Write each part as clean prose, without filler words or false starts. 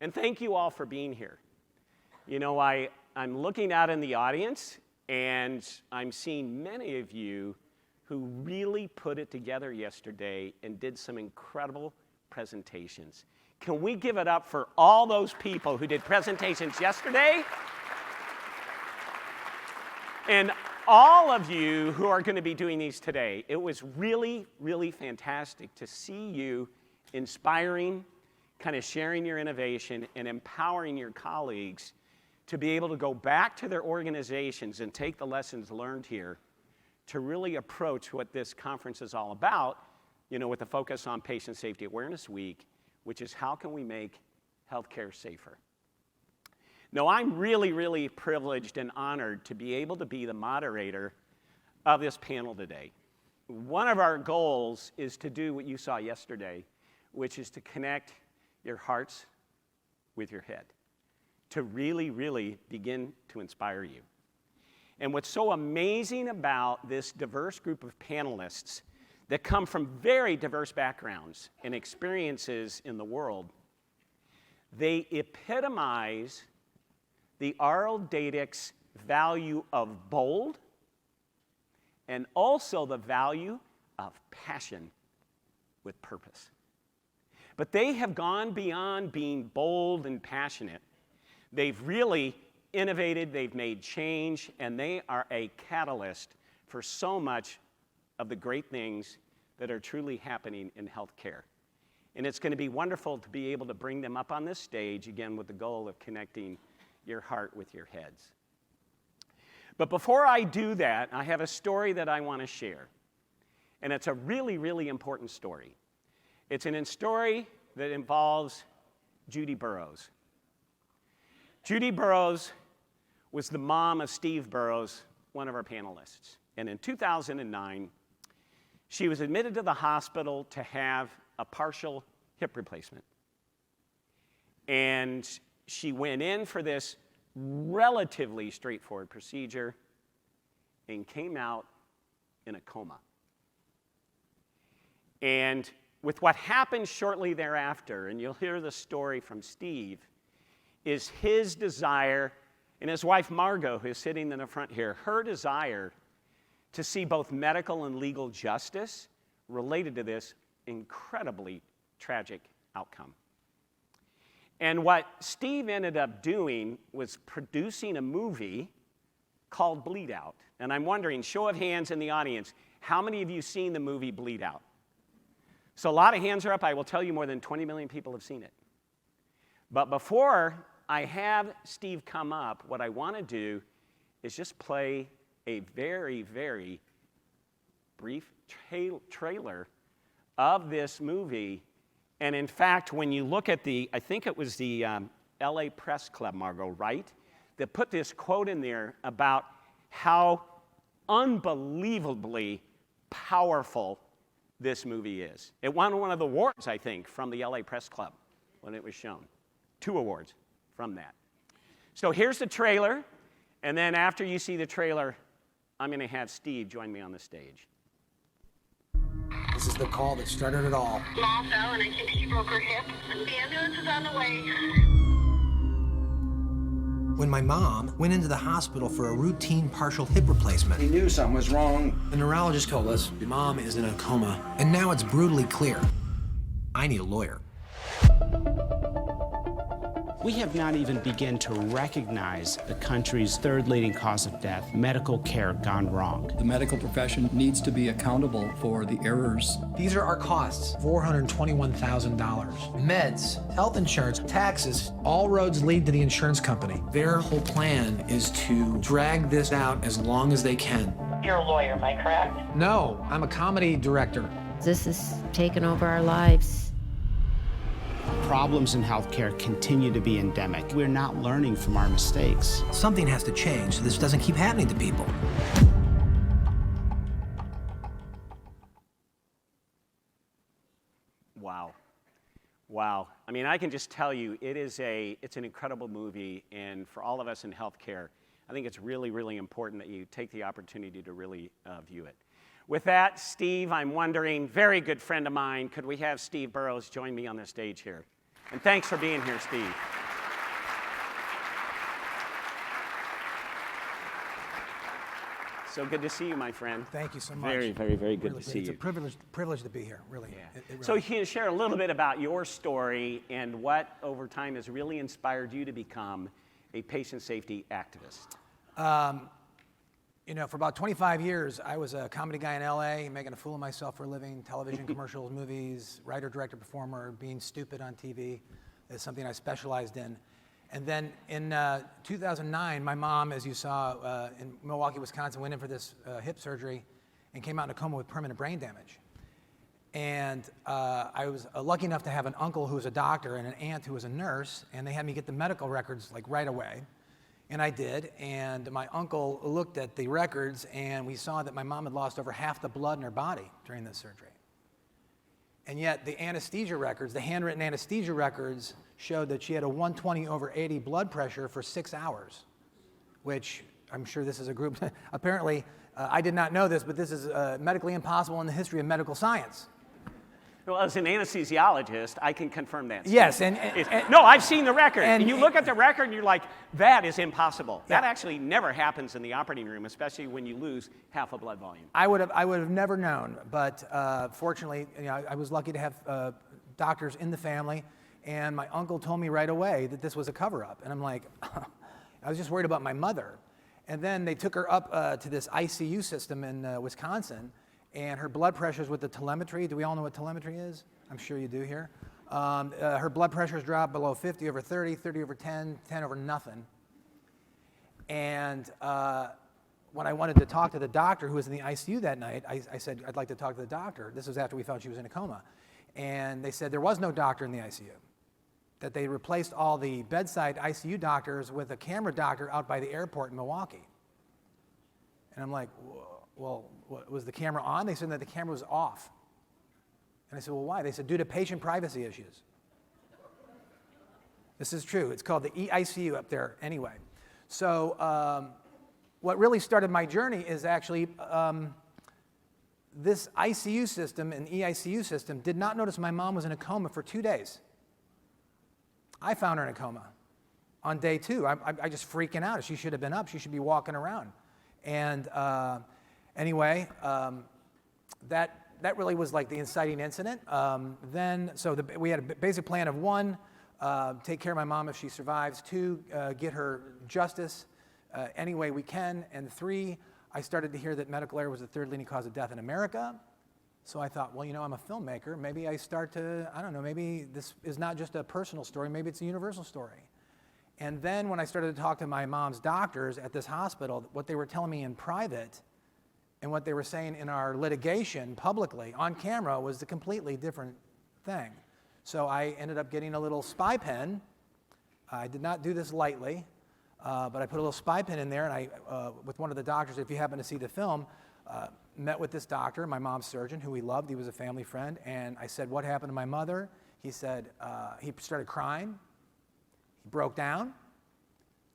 And thank you all for being here. You know, I'm looking out in the audience, and I'm seeing many of you who really put it together yesterday and did some incredible presentations. Can we give it up for all those people who did presentations yesterday? And all of you who are going to be doing these today. It was really, really fantastic to see you inspiring, kind of sharing your innovation and empowering your colleagues to be able to go back to their organizations and take the lessons learned here to really approach what this conference is all about, you know, with a focus on Patient Safety Awareness Week, which is how can we make healthcare safer. Now, I'm really, really privileged and honored to be able to be the moderator of this panel today. One of our goals is to do what you saw yesterday, which is to connect your hearts with your head, to really, really begin to inspire you. And what's so amazing about this diverse group of panelists that come from very diverse backgrounds and experiences in the world, they epitomize the Ayurvedic value of bold and also the value of passion with purpose. But they have gone beyond being bold and passionate. They've really innovated, they've made change, and they are a catalyst for so much of the great things that are truly happening in healthcare. And it's going to be wonderful to be able to bring them up on this stage, again, with the goal of connecting your heart with your heads. But before I do that, I have a story that I want to share. And it's a really, really important story. It's a story that involves Judy Burrows. Judy Burrows was the mom of Steve Burrows, one of our panelists. And in 2009, she was admitted to the hospital to have a partial hip replacement. And she went in for this relatively straightforward procedure and came out in a coma. And with what happened shortly thereafter, and you'll hear the story from Steve, is his desire, and his wife Margot, who's sitting in the front here, her desire to see both medical and legal justice related to this incredibly tragic outcome. And what Steve ended up doing was producing a movie called Bleed Out. And I'm wondering, show of hands in the audience, how many of you seen the movie Bleed Out? So a lot of hands are up. I will tell you more than 20 million people have seen it. But before I have Steve come up, what I want to do is just play a very, very brief trailer of this movie. And in fact, when you look at I think it was the LA Press Club, Margot, right? That put this quote in there about how unbelievably powerful this movie is. It won one of the awards, I think, from the LA Press Club when it was shown. 2 awards from that. So here's the trailer, and then after you see the trailer, I'm going to have Steve join me on the stage. This is the call that started it all. Mom fell and I think she broke her hip. The ambulance is on the way. When my mom went into the hospital for a routine partial hip replacement, He knew something was wrong. the neurologist told us, your mom is in a coma. And now it's brutally clear. I need a lawyer. We have not even begun to recognize the country's 3rd leading cause of death, medical care gone wrong. The medical profession needs to be accountable for the errors. These are our costs, $421,000. Meds, health insurance, taxes, all roads lead to the insurance company. Their whole plan is to drag this out as long as they can. You're a lawyer, am I correct? No, I'm a comedy director. This has taken over our lives. Problems in healthcare continue to be endemic. We're not learning from our mistakes. Something has to change so this doesn't keep happening to people. Wow. Wow. I mean, I can just tell you, it's an incredible movie, and for all of us in healthcare, I think it's really, really important that you take the opportunity to really view it. With that, Steve, I'm wondering, very good friend of mine, could we have Steve Burrows join me on the stage here? And thanks for being here, Steve. So good to see you, my friend. Thank you so much. Very, very, very good Really to see It's you. a privilege to be here, really. Yeah. It So really can you share a little bit about your story and what over time has really inspired you to become a patient safety activist? You know, for about 25 years, I was a comedy guy in LA, making a fool of myself for a living, television, commercials, movies, writer, director, performer, being stupid on TV is something I specialized in. And then in 2009, my mom, as you saw, in Milwaukee, Wisconsin, went in for this hip surgery and came out in a coma with permanent brain damage. And I was lucky enough to have an uncle who was a doctor and an aunt who was a nurse, and they had me get the medical records like right away. And I did, and my uncle looked at the records, and we saw that my mom had lost over half the blood in her body during this surgery. And yet the anesthesia records, the handwritten anesthesia records, showed that she had a 120/80 blood pressure for 6 hours, which I'm sure this is a group, apparently, I did not know this, but this is medically impossible in the history of medical science. Well, as an anesthesiologist, I can confirm that. Yes, and no, I've seen the record. and- And you look at the record and you're like, that is impossible. Yeah. That actually never happens in the operating room, especially when you lose half a blood volume. I would have never known, but fortunately, you know, I was lucky to have doctors in the family, and my uncle told me right away that this was a cover-up, and I'm like, I was just worried about my mother, and then they took her up to this ICU system in Wisconsin, and her blood pressures with the telemetry. Do we all know what telemetry is? I'm sure you do here. Her blood pressures dropped below 50/30, 30/10, 10 over nothing, and when I wanted to talk to the doctor who was in the ICU that night, I said, I'd like to talk to the doctor. This was after we found she was in a coma. And they said there was no doctor in the ICU, that they replaced all the bedside ICU doctors with a camera doctor out by the airport in Milwaukee. And I'm like, well, was the camera on? They said that the camera was off. And I said, well, why? They said, due to patient privacy issues. This is true. It's called the EICU up there anyway. So what really started my journey is actually this ICU system and EICU system did not notice my mom was in a coma for 2 days. I found her in a coma on day 2. I just freaking out. She should have been up. She should be walking around. And anyway, that really was like the inciting incident. We had a basic plan of 1, take care of my mom if she survives. 2, get her justice any way we can. And 3, I started to hear that medical error was the 3rd leading cause of death in America. So I thought, well, you know, I'm a filmmaker. Maybe I start to, I don't know, maybe this is not just a personal story. Maybe it's a universal story. And then when I started to talk to my mom's doctors at this hospital, what they were telling me in private and what they were saying in our litigation publicly on camera was a completely different thing. So I ended up getting a little spy pen. I did not do this lightly. But I put a little spy pen in there, and I, with one of the doctors, if you happen to see the film, met with this doctor, my mom's surgeon, who he loved. He was a family friend. And I said, what happened to my mother? He said, he started crying. He broke down,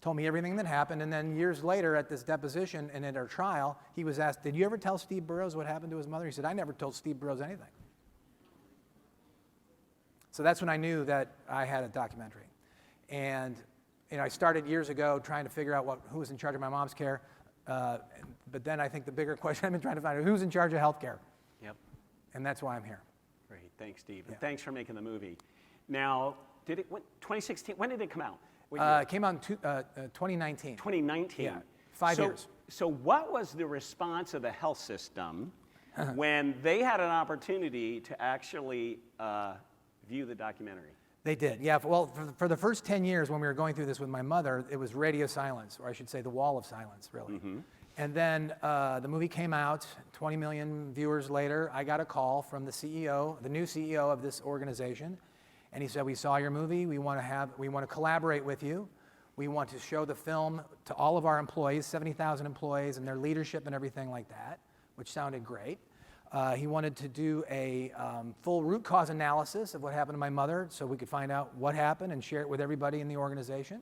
told me everything that happened. And then years later at this deposition and at our trial, he was asked, did you ever tell Steve Burrows what happened to his mother? He said, I never told Steve Burrows anything. So that's when I knew that I had a documentary. And you know, I started years ago trying to figure out who was in charge of my mom's care, but then I think the bigger question I've been trying to find out who's in charge of health care. Yep. And that's why I'm here. Great, thanks, Steve. Yeah. And thanks for making the movie. Now, 2016, when did it come out? It came out in 2019. 2019. Yeah, 5 years. So what was the response of the health system when they had an opportunity to actually view the documentary? They did, yeah. Well, for the first 10 years when we were going through this with my mother, it was radio silence, or I should say the wall of silence, really. Mm-hmm. And then the movie came out, 20 million viewers later, I got a call from the CEO, the new CEO of this organization, and he said, we saw your movie, we want to collaborate with you. We want to show the film to all of our employees, 70,000 employees, and their leadership and everything like that, which sounded great. He wanted to do a full root cause analysis of what happened to my mother so we could find out what happened and share it with everybody in the organization.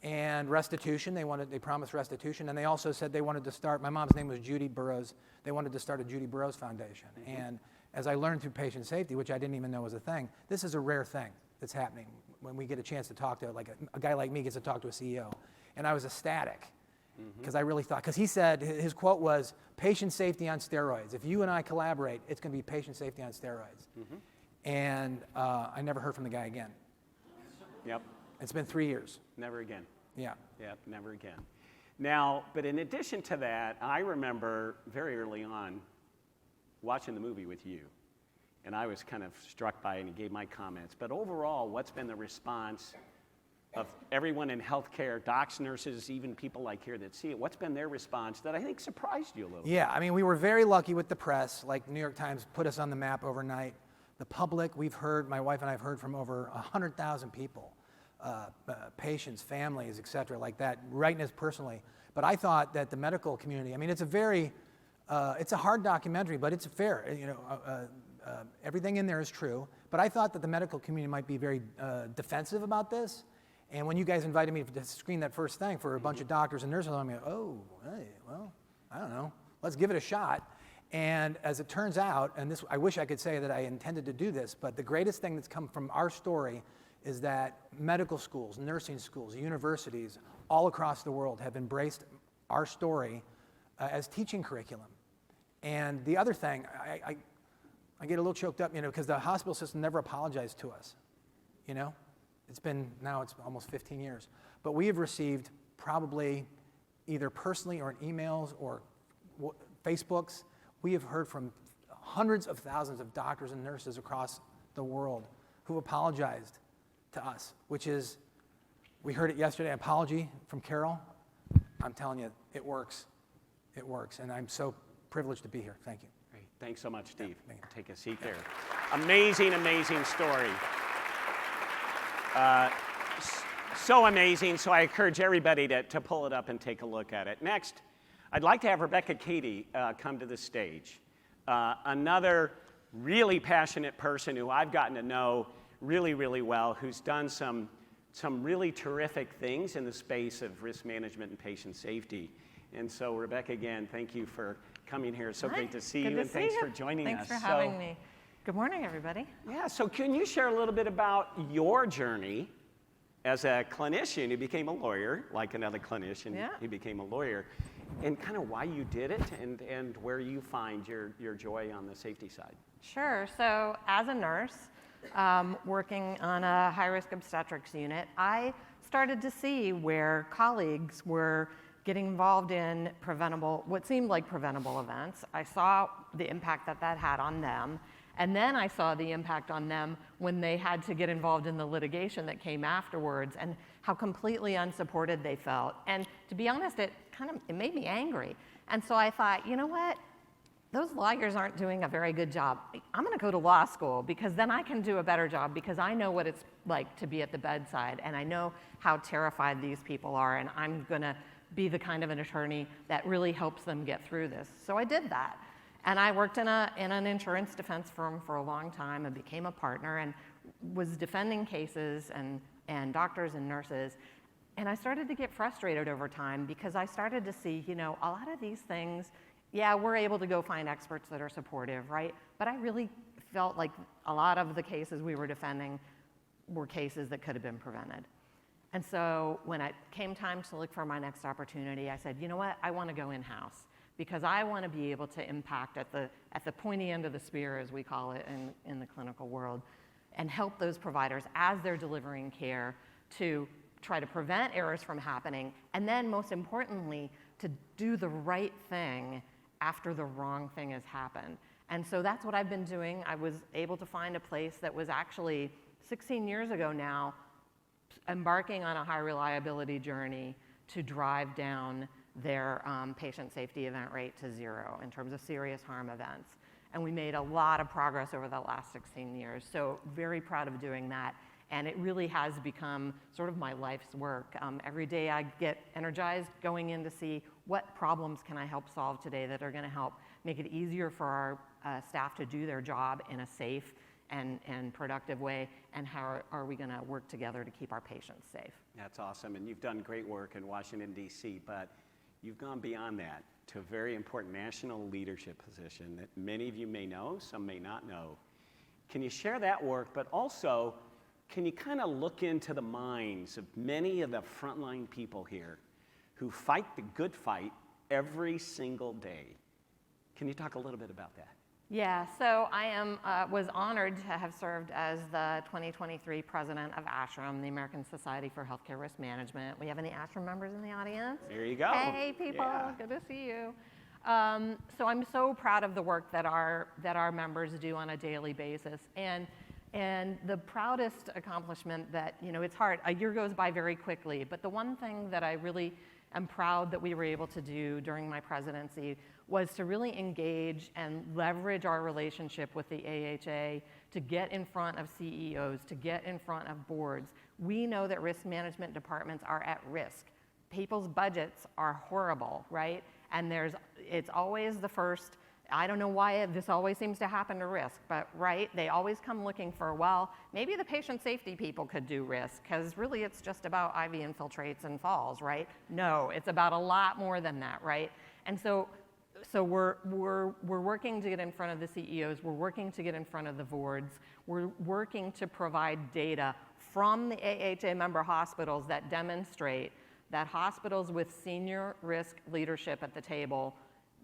And restitution, they promised restitution. And they also said they wanted to start, my mom's name was Judy Burrows, they wanted to start a Judy Burrows Foundation. Mm-hmm. And as I learned through patient safety, which I didn't even know was a thing, this is a rare thing. that's happening when we get a chance to talk to, like a guy like me gets to talk to a CEO. And I was ecstatic because I really thought, because he said, his quote was, patient safety on steroids. If you and I collaborate, it's going to be patient safety on steroids. And I never heard from the guy again. Yep. It's been 3 years. Never again. Yeah. Yep, never again. Now, but in addition to that, I remember very early on watching the movie with you. And I was kind of struck by it and gave my comments. But overall, what's been the response of everyone in healthcare, docs, nurses, even people like here that see it? What's been their response that I think surprised you a little? Yeah, I mean, we were very lucky with the press. Like New York Times put us on the map overnight. The public, we've heard, my wife and I have heard from over 100,000 people, patients, families, et cetera, like that, writing us personally. But I thought that the medical community, I mean, it's a hard documentary, but it's fair. You know, everything in there is true. But I thought that the medical community might be very defensive about this. And when you guys invited me to screen that first thing for a bunch of doctors and nurses, I'm like, oh, hey, well, I don't know. Let's give it a shot. And as it turns out, and this, I wish I could say that I intended to do this, but the greatest thing that's come from our story is that medical schools, nursing schools, universities all across the world have embraced our story as teaching curriculum. And the other thing, I get a little choked up, you know, because the hospital system never apologized to us, you know? It's almost 15 years. But we have received probably either personally or in emails or Facebooks, we have heard from hundreds of thousands of doctors and nurses across the world who apologized to us, which is, we heard it yesterday, an apology from Carole. I'm telling you, it works. It works, and I'm so privileged to be here. Thank you. Great. Thanks so much, Steve. Yeah, take a seat there. Amazing, amazing story. So amazing, so I encourage everybody to pull it up and take a look at it. Next, I'd like to have Rebecca Cady come to the stage. Another really passionate person who I've gotten to know really, really well, who's done some really terrific things in the space of risk management and patient safety. And so, Rebecca, again, thank you for coming here. It's so great to see you, and thanks for joining us. Thanks for having me. Good morning, everybody. Yeah, so can you share a little bit about your journey as a clinician who became a lawyer, like another clinician who became a lawyer, and kind of why you did it and where you find your joy on the safety side? Sure. So as a nurse, working on a high-risk obstetrics unit, I started to see where colleagues were getting involved in what seemed like preventable events. I saw the impact that had on them. And then I saw the impact on them when they had to get involved in the litigation that came afterwards and how completely unsupported they felt. And to be honest, it made me angry. And so I thought, you know what? Those lawyers aren't doing a very good job. I'm going to go to law school because then I can do a better job because I know what it's like to be at the bedside and I know how terrified these people are, and I'm going to be the kind of an attorney that really helps them get through this. So I did that. And I worked in an insurance defense firm for a long time and became a partner and was defending cases and doctors and nurses. And I started to get frustrated over time because I started to see, you know, a lot of these things, yeah, we're able to go find experts that are supportive, right? But I really felt like a lot of the cases we were defending were cases that could have been prevented. And so when it came time to look for my next opportunity, I said, you know what, I want to go in-house, because I want to be able to impact at the pointy end of the spear, as we call it in the clinical world, and help those providers as they're delivering care to try to prevent errors from happening, and then most importantly, to do the right thing after the wrong thing has happened. And so that's what I've been doing. I was able to find a place that was actually 16 years ago now, embarking on a high reliability journey to drive down their patient safety event rate to zero in terms of serious harm events. And we made a lot of progress over the last 16 years. So very proud of doing that. And it really has become sort of my life's work. Every day I get energized going in to see what problems can I help solve today that are going to help make it easier for our staff to do their job in a safe and productive way, and how are we going to work together to keep our patients safe. That's awesome, and you've done great work in Washington, D.C., but you've gone beyond that to a very important national leadership position that many of you may know, some may not know. Can you share that work, but also can you kind of look into the minds of many of the frontline people here who fight the good fight every single day? Can you talk a little bit about that? Yeah, so I was honored to have served as the 2023 president of ASHRM, the American Society for Healthcare Risk Management. We have any ASHRM members in the audience? There you go. Hey, people, Yeah. good to see you. So I'm so proud of the work that our members do on a daily basis. And the proudest accomplishment that, it's hard, a year goes by very quickly, but the one thing that I really am proud that we were able to do during my presidency was to really engage and leverage our relationship with the AHA to get in front of CEOs, to get in front of boards. We know that risk management departments are at risk. People's budgets are horrible, right? And it's always the first, I don't know why this always seems to happen to risk, but right, they always come looking for, well, maybe the patient safety people could do risk, because really it's just about IV infiltrates and falls, right? No, it's about a lot more than that, right? And so we're working to get in front of the CEOs, we're working to get in front of the boards, we're working to provide data from the AHA member hospitals that demonstrate that hospitals with senior risk leadership at the table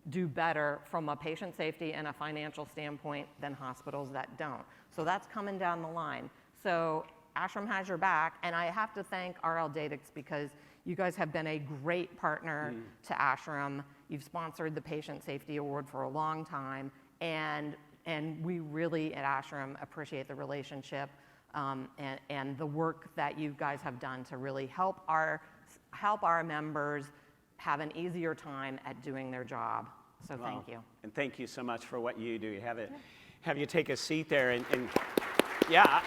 do better from a patient safety and a financial standpoint than hospitals that don't. So that's coming down the line. So ASHRM has your back, and I have to thank RL Datix because you guys have been a great partner to ASHRM. You've sponsored the Patient Safety Award for a long time, and we really at ASHRM appreciate the relationship and the work that you guys have done to really help our members have an easier time at doing their job. So thank you. And thank you so much for what you do. Have you take a seat there and yeah.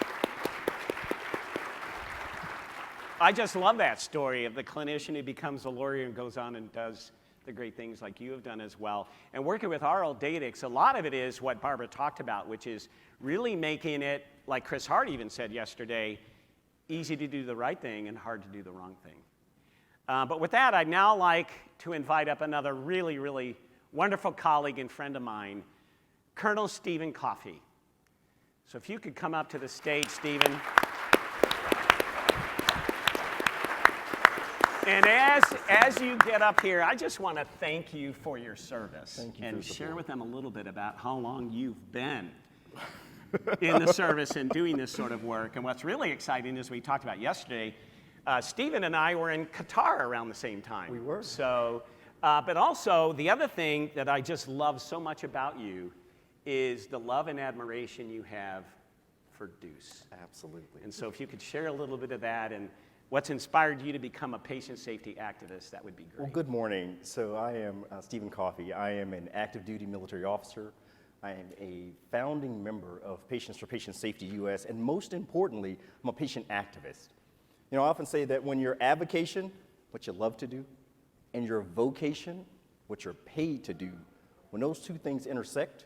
I just love that story of the clinician who becomes a lawyer and goes on and does the great things like you have done as well. And working with RL Datix, a lot of it is what Barbara talked about, which is really making it, like Chris Hart even said yesterday, easy to do the right thing and hard to do the wrong thing. But with that, I'd now like to invite up another really, really wonderful colleague and friend of mine, Colonel Stephen Coffey. So if you could come up to the stage, Stephen. And as you get up here, I just want to thank you for your service. Thank you and share with them a little bit about how long you've been in the service and doing this sort of work. And what's really exciting, as we talked about yesterday, Stephen and I were in Qatar around the same time. We were. So, but also, the other thing that I just love so much about you is the love and admiration you have for Deuce. Absolutely. And so if you could share a little bit of that and what's inspired you to become a patient safety activist, that would be great. Well, good morning. So I am Stephen Coffey. I am an active duty military officer. I am a founding member of Patients for Patient Safety US, and most importantly, I'm a patient activist. I often say that when your avocation, what you love to do, and your vocation, what you're paid to do, when those two things intersect,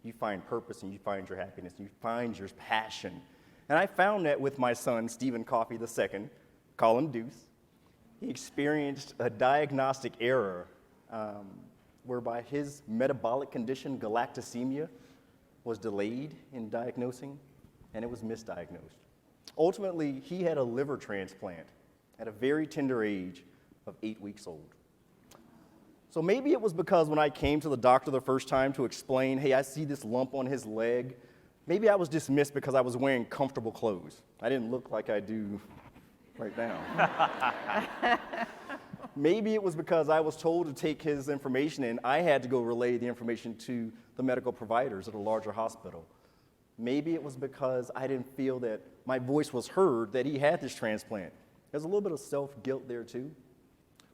you find purpose and you find your happiness, and you find your passion. And I found that with my son, Stephen Coffey II, call him Deuce. He experienced a diagnostic error whereby his metabolic condition, galactosemia, was delayed in diagnosing, and it was misdiagnosed. Ultimately, he had a liver transplant at a very tender age of 8 weeks old. So maybe it was because when I came to the doctor the first time to explain, hey, I see this lump on his leg, maybe I was dismissed because I was wearing comfortable clothes. I didn't look like I do right now. Maybe it was because I was told to take his information and I had to go relay the information to the medical providers at a larger hospital. Maybe it was because I didn't feel that my voice was heard that he had this transplant. There's a little bit of self-guilt there too.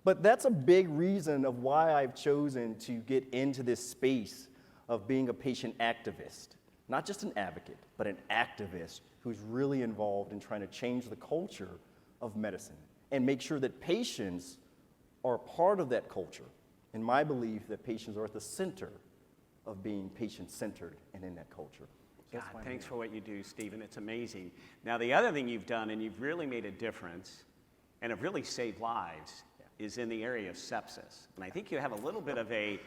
But that's a big reason of why I've chosen to get into this space of being a patient activist. Not just an advocate, but an activist who's really involved in trying to change the culture of medicine and make sure that patients are part of that culture. And my belief that patients are at the center of being patient-centered and in that culture. God, thanks for what you do, Stephen. It's amazing. Now, the other thing you've done, and you've really made a difference, and have really saved lives, is in the area of sepsis. And I think you have a little bit of a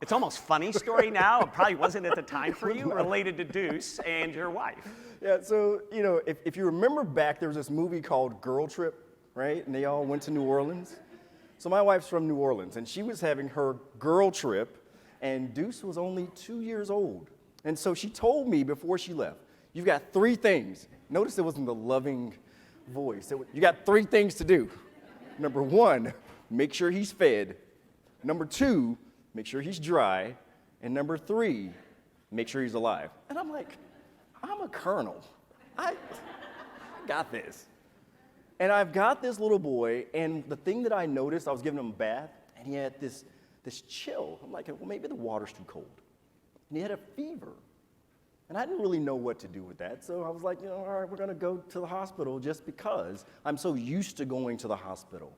It's almost funny story now. It probably wasn't at the time for you, related to Deuce and your wife. Yeah, so, you know, if you remember back, there was this movie called Girl Trip, right? And they all went to New Orleans. So my wife's from New Orleans, and she was having her girl trip, and Deuce was only 2 years old. And so she told me before she left, you've got 3 things. Notice it wasn't the loving voice. You got 3 things to do. Number 1, make sure he's fed. Number 2, make sure he's dry. And number 3, make sure he's alive. And I'm like, I'm a colonel. I got this. And I've got this little boy, and the thing that I noticed, I was giving him a bath, and he had this chill. I'm like, well, maybe the water's too cold. And he had a fever. And I didn't really know what to do with that, so I was like, you know, all right, we're gonna go to the hospital just because I'm so used to going to the hospital.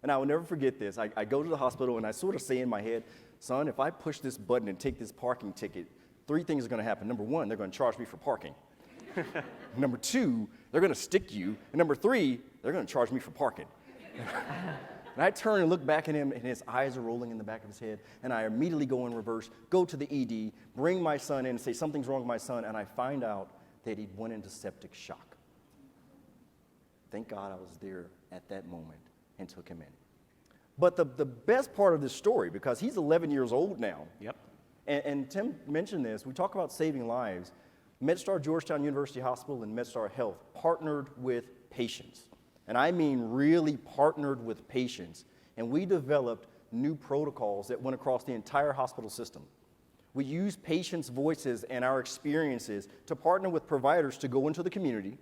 And I will never forget this. I go to the hospital, and I sort of say in my head, son, if I push this button and take this parking ticket, 3 things are gonna happen. Number 1, they're gonna charge me for parking. Number 2, they're gonna stick you. And number 3, they're gonna charge me for parking. And I turn and look back at him, and his eyes are rolling in the back of his head, and I immediately go in reverse, go to the ED, bring my son in and say something's wrong with my son, and I find out that he went into septic shock. Thank God I was there at that moment and took him in. But the best part of this story, because he's 11 years old now, Yep. and Tim mentioned this, we talk about saving lives. MedStar Georgetown University Hospital and MedStar Health partnered with patients. And I mean really partnered with patients. And we developed new protocols that went across the entire hospital system. We used patients' voices and our experiences to partner with providers to go into the community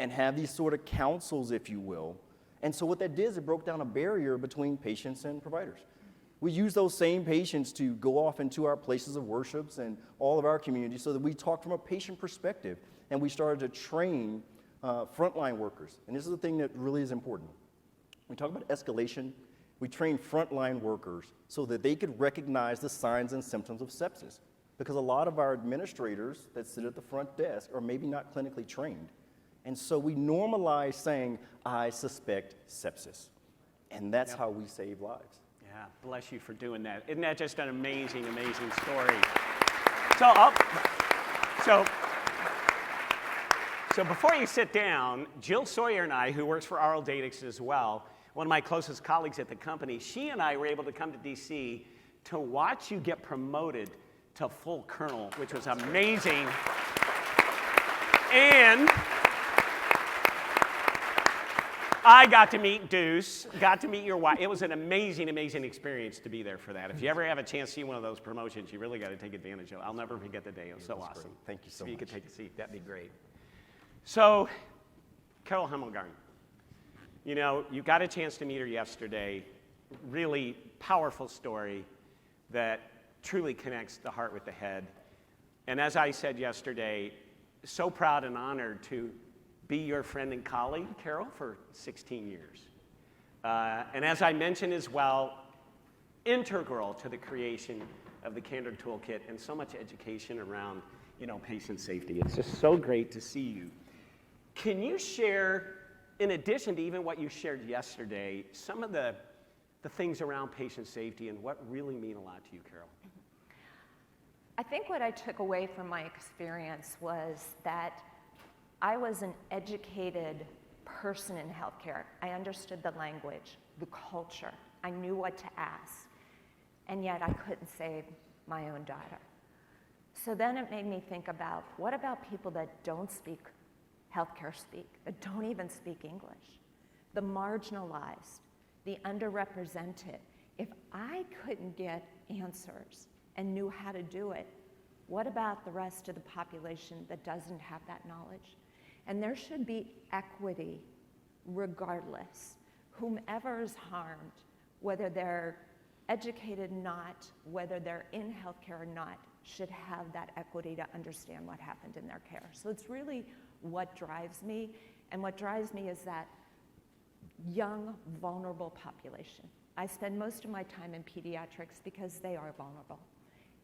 and have these sort of councils, if you will. And so what that did is it broke down a barrier between patients and providers. We use those same patients to go off into our places of worships and all of our communities so that we talk from a patient perspective, and we started to train frontline workers. And this is the thing that really is important. We talk about escalation. We train frontline workers so that they could recognize the signs and symptoms of sepsis, because a lot of our administrators that sit at the front desk are maybe not clinically trained. And so we normalize saying, I suspect sepsis. And that's how we save lives. Yeah, bless you for doing that. Isn't that just an amazing, amazing story? So before you sit down, Jill Sawyer and I, who works for Oral Datix as well, one of my closest colleagues at the company, she and I were able to come to DC to watch you get promoted to full colonel, which was amazing. And I got to meet Deuce, got to meet your wife. It was an amazing, amazing experience to be there for that. If you ever have a chance to see one of those promotions, you really got to take advantage of it. I'll never forget the day. It was so awesome. Great. Thank you so much. If you could take a seat, that'd be great. So, Carole Hemmelgarn, you know, you got a chance to meet her yesterday. Really powerful story that truly connects the heart with the head. And as I said yesterday, so proud and honored to be your friend and colleague, Carole, for 16 years. And as I mentioned as well, integral to the creation of the Candor Toolkit and so much education around, you know, patient safety. It's just so great to see you. Can you share, in addition to even what you shared yesterday, some of the things around patient safety and what really mean a lot to you, Carole? I think what I took away from my experience was that I was an educated person in healthcare. I understood the language, the culture. I knew what to ask. And yet I couldn't save my own daughter. So then it made me think about, what about people that don't speak healthcare speak, that don't even speak English? The marginalized, the underrepresented. If I couldn't get answers and knew how to do it, what about the rest of the population that doesn't have that knowledge? And there should be equity regardless. Whomever is harmed, whether they're educated or not, whether they're in healthcare or not, should have that equity to understand what happened in their care. So it's really what drives me. And what drives me is that young, vulnerable population. I spend most of my time in pediatrics because they are vulnerable.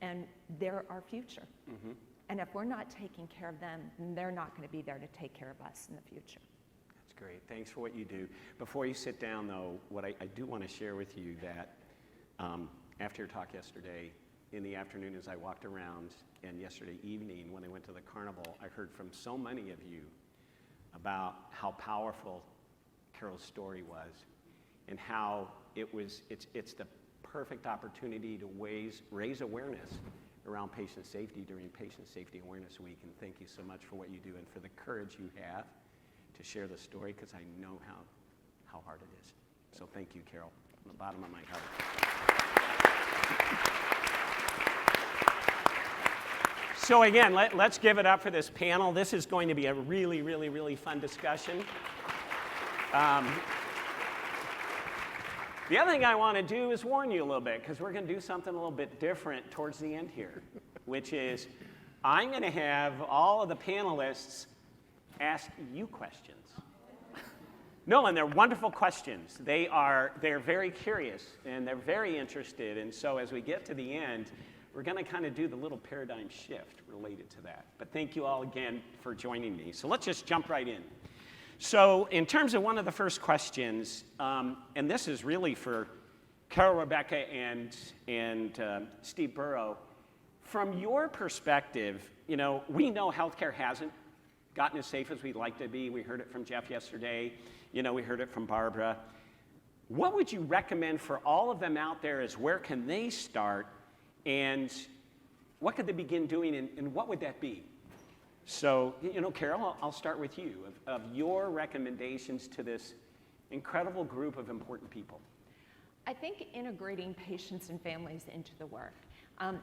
And they're our future. Mm-hmm. And if we're not taking care of them, then they're not going to be there to take care of us in the future. That's great. Thanks for what you do. Before you sit down, though, what I do want to share with you that after your talk yesterday, in the afternoon as I walked around, and yesterday evening when I went to the carnival, I heard from so many of you about how powerful Carole's story was, and how it's the perfect opportunity to raise awareness around patient safety during Patient Safety Awareness Week. And thank you so much for what you do and for the courage you have to share the story, because I know how hard it is. So thank you, Carole, from the bottom of my heart. So again, let's give it up for this panel. This is going to be a really, really, really fun discussion. The other thing I want to do is warn you a little bit, because we're going to do something a little bit different towards the end here, which is I'm going to have all of the panelists ask you questions. No, and they're wonderful questions. They're very curious, and they're very interested. And so as we get to the end, we're going to kind of do the little paradigm shift related to that. But thank you all again for joining me. So let's just jump right in. So in terms of one of the first questions, and this is really for Carole, Rebecca, and Steve Burrow, from your perspective, we know healthcare hasn't gotten as safe as we'd like to be. We heard it from Jeff yesterday. We heard it from Barbara. What would you recommend for all of them out there as where can they start, and what could they begin doing, and what would that be? So, Carole, I'll start with you, of your recommendations to this incredible group of important people. I think integrating patients and families into the work.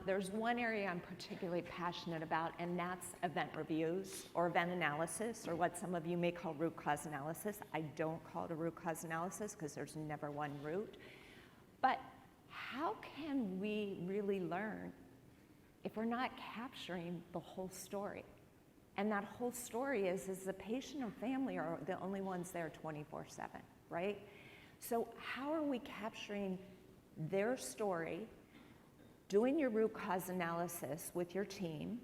There's one area I'm particularly passionate about, and that's event reviews or event analysis, or what some of you may call root cause analysis. I don't call it a root cause analysis because there's never one root. But how can we really learn if we're not capturing the whole story? And that whole story is the patient and family are the only ones there 24/7, right? So how are we capturing their story, doing your root cause analysis with your team,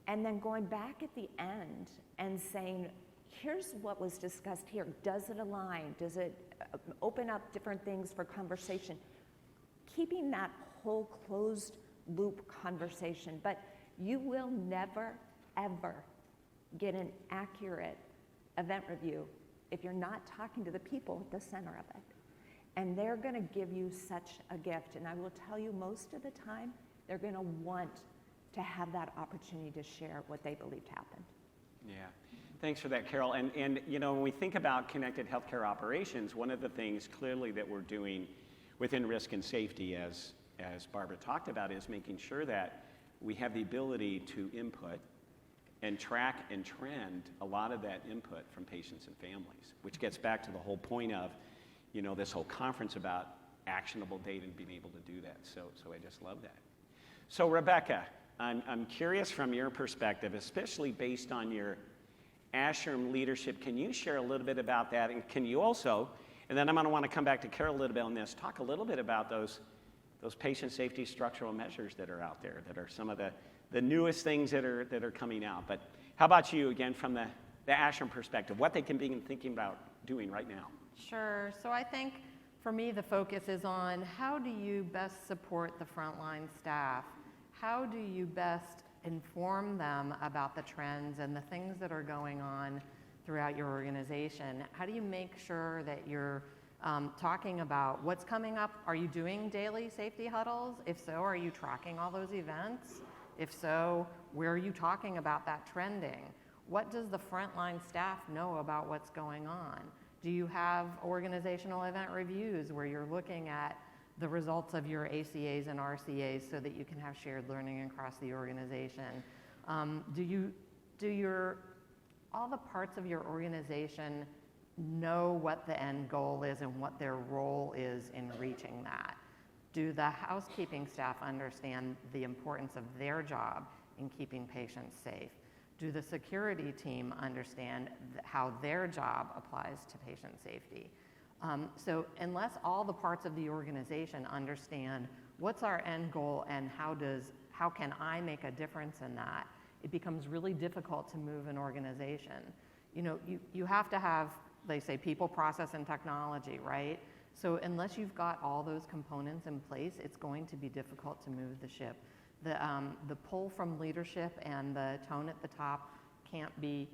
and then going back at the end and saying, here's what was discussed here. Does it align? Does it open up different things for conversation? Keeping that whole closed loop conversation, but you will never, ever get an accurate event review if you're not talking to the people at the center of it. And they're going to give you such a gift. And I will tell you, most of the time, they're going to want to have that opportunity to share what they believed happened. Yeah, thanks for that, Carole. And when we think about connected healthcare operations, one of the things clearly that we're doing within risk and safety, as Barbara talked about, is making sure that we have the ability to input and track and trend a lot of that input from patients and families, which gets back to the whole point of, this whole conference about actionable data and being able to do that. So I just love that. So Rebecca, I'm curious from your perspective, especially based on your ASHRM leadership, can you share a little bit about that? And can you also, and then I'm going to want to come back to Carole a little bit on this, talk a little bit about those patient safety structural measures that are out there, that are some of the newest things that are coming out. But how about you, again, from the ASHRM perspective, what they can begin thinking about doing right now? Sure. So I think for me, the focus is on how do you best support the frontline staff? How do you best inform them about the trends and the things that are going on throughout your organization? How do you make sure that you're talking about what's coming up? Are you doing daily safety huddles? If so, are you tracking all those events? If so, where are you talking about that trending? What does the frontline staff know about what's going on? Do you have organizational event reviews where you're looking at the results of your ACAs and RCAs so that you can have shared learning across the organization? Do all the parts of your organization know what the end goal is and what their role is in reaching that? Do the housekeeping staff understand the importance of their job in keeping patients safe? Do the security team understand how their job applies to patient safety? So unless all the parts of the organization understand what's our end goal and how can I make a difference in that, it becomes really difficult to move an organization. You have to have, they say, people, process, and technology, right? So unless you've got all those components in place, it's going to be difficult to move the ship. The pull from leadership and the tone at the top can't be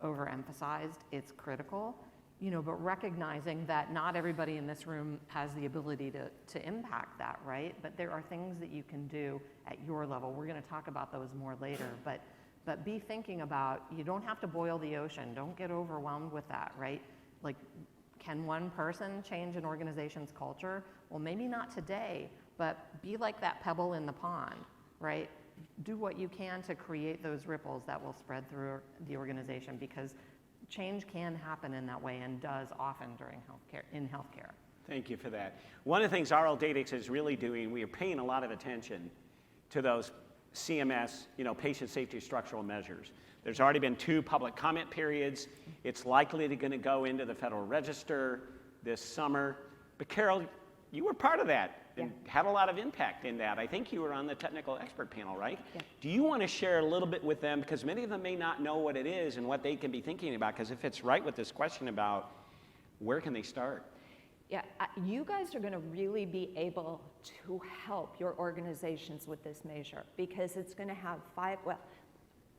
overemphasized. It's critical, but recognizing that not everybody in this room has the ability to impact that, right? But there are things that you can do at your level. We're going to talk about those more later, but be thinking about, you don't have to boil the ocean. Don't get overwhelmed with that, right? Like, can one person change an organization's culture? Well, maybe not today, but be like that pebble in the pond, right? Do what you can to create those ripples that will spread through the organization, because change can happen in that way and does often in healthcare. Thank you for that. One of the things our Datix is really doing, we are paying a lot of attention to those CMS, patient safety structural measures. There's already been 2 public comment periods. It's likely to go into the Federal Register this summer. But Carole, you were part of that and had a lot of impact in that. I think you were on the technical expert panel, right? Yeah. Do you want to share a little bit with them? Because many of them may not know what it is and what they can be thinking about, because if it's right with this question about where can they start? Yeah, you guys are going to really be able to help your organizations with this measure, because it's going to have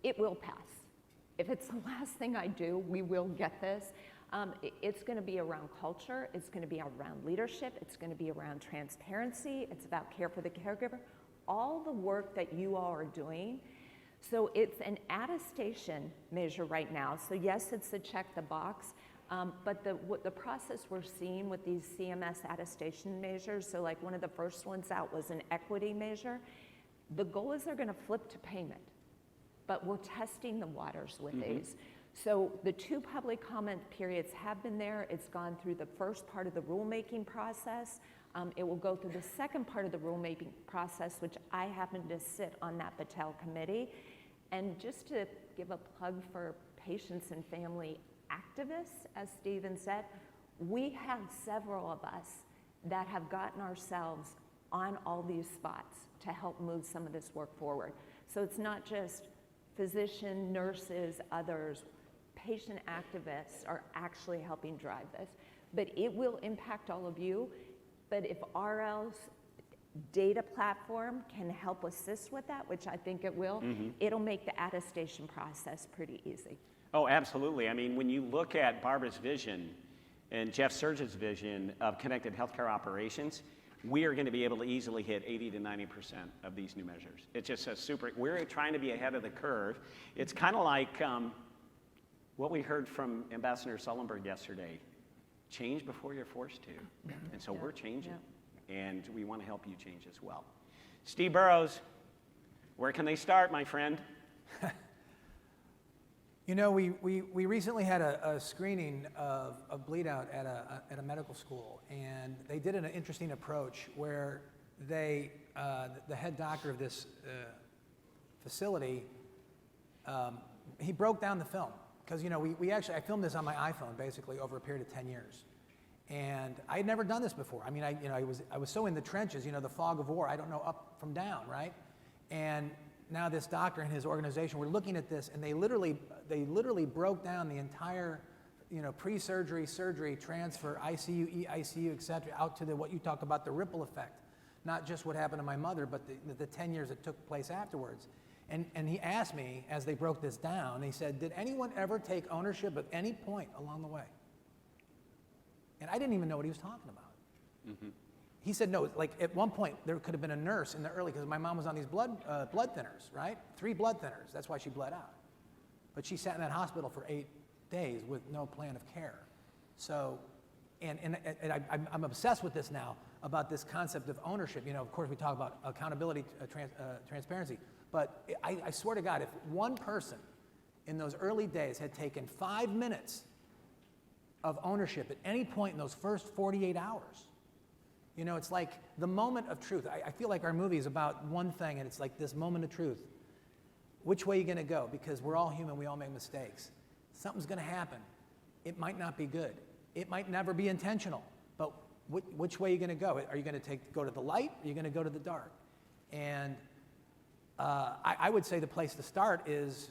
it will pass. If it's the last thing I do, we will get this. It's going to be around culture. It's going to be around leadership. It's going to be around transparency. It's about care for the caregiver. All the work that you all are doing. So it's an attestation measure right now. So yes, it's a check the box. But the process we're seeing with these CMS attestation measures, so like one of the first ones out was an equity measure. The goal is they're going to flip to payment, but we're testing the waters with these. So the 2 public comment periods have been there. It's gone through the first part of the rulemaking process. It will go through the second part of the rulemaking process, which I happen to sit on that Patel committee. And just to give a plug for patients and family activists, as Stephen said, we have several of us that have gotten ourselves on all these spots to help move some of this work forward. So it's not just physicians, nurses, others. Patient activists are actually helping drive this. But it will impact all of you. But if RL's data platform can help assist with that, which I think it will, it'll make the attestation process pretty easy. Oh, absolutely. I mean, when you look at Barbara's vision and Jeff Surge's vision of connected healthcare operations, we are going to be able to easily hit 80 to 90% of these new measures. It's just we're trying to be ahead of the curve. It's kind of like what we heard from Ambassador Sullenberg yesterday, change before you're forced to. And so we're changing, and we want to help you change as well. Steve Burrows, where can they start, my friend? We recently had a screening of bleed out at a medical school, and they did an interesting approach where the head doctor of this facility, he broke down the film. Because I filmed this on my iPhone basically over a period of 10 years, and I had never done this before. I mean, I was so in the trenches, the fog of war. I don't know up from down, right? And now this doctor and his organization were looking at this, and they literally broke down the entire, pre-surgery, surgery, transfer, ICU, EICU, et cetera, out to what you talk about, the ripple effect, not just what happened to my mother, but the 10 years that took place afterwards. And he asked me, as they broke this down, he said, did anyone ever take ownership at any point along the way? And I didn't even know what he was talking about. He said, no, like at one point, there could have been a nurse in the early, because my mom was on these blood thinners, right? 3 blood thinners, that's why she bled out. But she sat in that hospital for 8 days with no plan of care. So, and I'm obsessed with this now, about this concept of ownership. Of course, we talk about accountability, transparency. But I swear to God, if one person in those early days had taken 5 minutes of ownership at any point in those first 48 hours, it's like the moment of truth. I feel like our movie is about one thing, and it's like this moment of truth. Which way are you going to go? Because we're all human, we all make mistakes. Something's going to happen. It might not be good. It might never be intentional. But which way are you going to go? Are you going to go to the light, or are you going to go to the dark? And I would say the place to start is,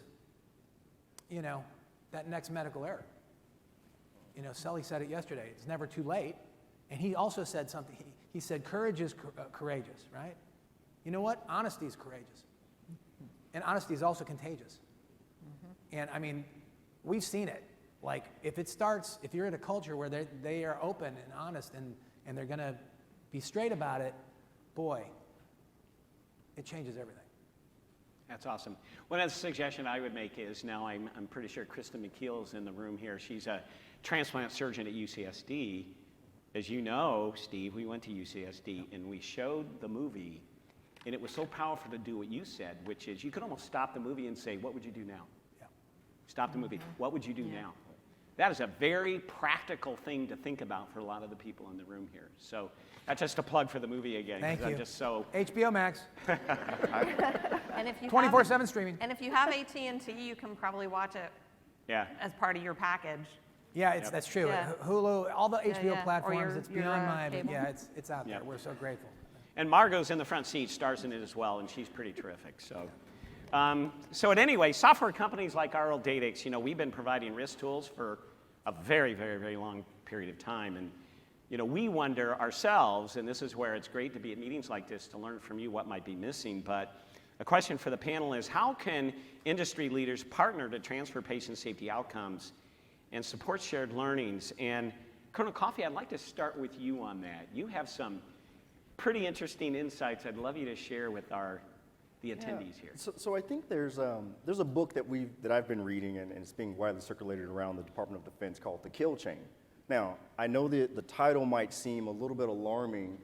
that next medical error. Sully said it yesterday. It's never too late. And he also said something. He said, courage is courageous, right? You know what? Honesty is courageous. And honesty is also contagious. And I mean, we've seen it. Like, if you're in a culture where they are open and honest and they're going to be straight about it, boy, it changes everything. That's awesome. One other suggestion I would make is, now I'm pretty sure Krista McKeel's in the room here. She's a transplant surgeon at UCSD. As you know, Steve, we went to UCSD and we showed the movie, and it was so powerful to do what you said, which is you could almost stop the movie and say, what would you do now? Yeah. Stop the movie. What would you do now? That is a very practical thing to think about for a lot of the people in the room here. So that's just a plug for the movie again. Thank you. I'm just so... HBO Max. And if you 24/7 streaming. And if you have AT&T, you can probably watch it as part of your package. Yeah, that's true. Yeah. Hulu, all the HBO yeah. platforms, it's beyond my, cable. yeah, it's out there. Yeah. We're so grateful. And Margot's in the front seat, stars in it as well, and she's pretty terrific. So at any rate, software companies like RL Datix, we've been providing risk tools for a very, very, very long period of time. And we wonder ourselves, and this is where it's great to be at meetings like this to learn from you what might be missing, but a question for the panel is, how can industry leaders partner to transfer patient safety outcomes and support shared learnings? And Colonel Coffey, I'd like to start with you on that. You have some pretty interesting insights I'd love you to share with the attendees here. So I think there's a book that I've been reading, and it's being widely circulated around the Department of Defense, called The Kill Chain. Now, I know that the title might seem a little bit alarming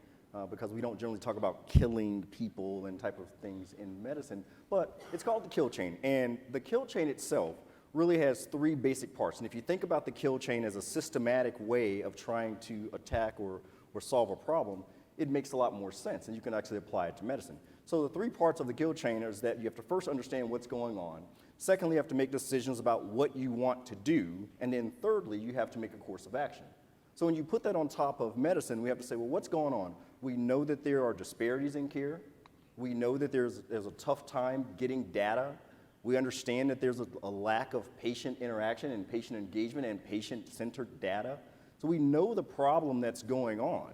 because we don't generally talk about killing people and type of things in medicine, but it's called The Kill Chain. And the kill chain itself really has three basic parts. And if you think about the kill chain as a systematic way of trying to attack or solve a problem, it makes a lot more sense, and you can actually apply it to medicine. So the three parts of the kill chain is that you have to first understand what's going on. Secondly, you have to make decisions about what you want to do. And then thirdly, you have to make a course of action. So when you put that on top of medicine, we have to say, well, what's going on? We know that there are disparities in care. We know that there's a tough time getting data. We understand that there's a lack of patient interaction and patient engagement and patient-centered data. So we know the problem that's going on.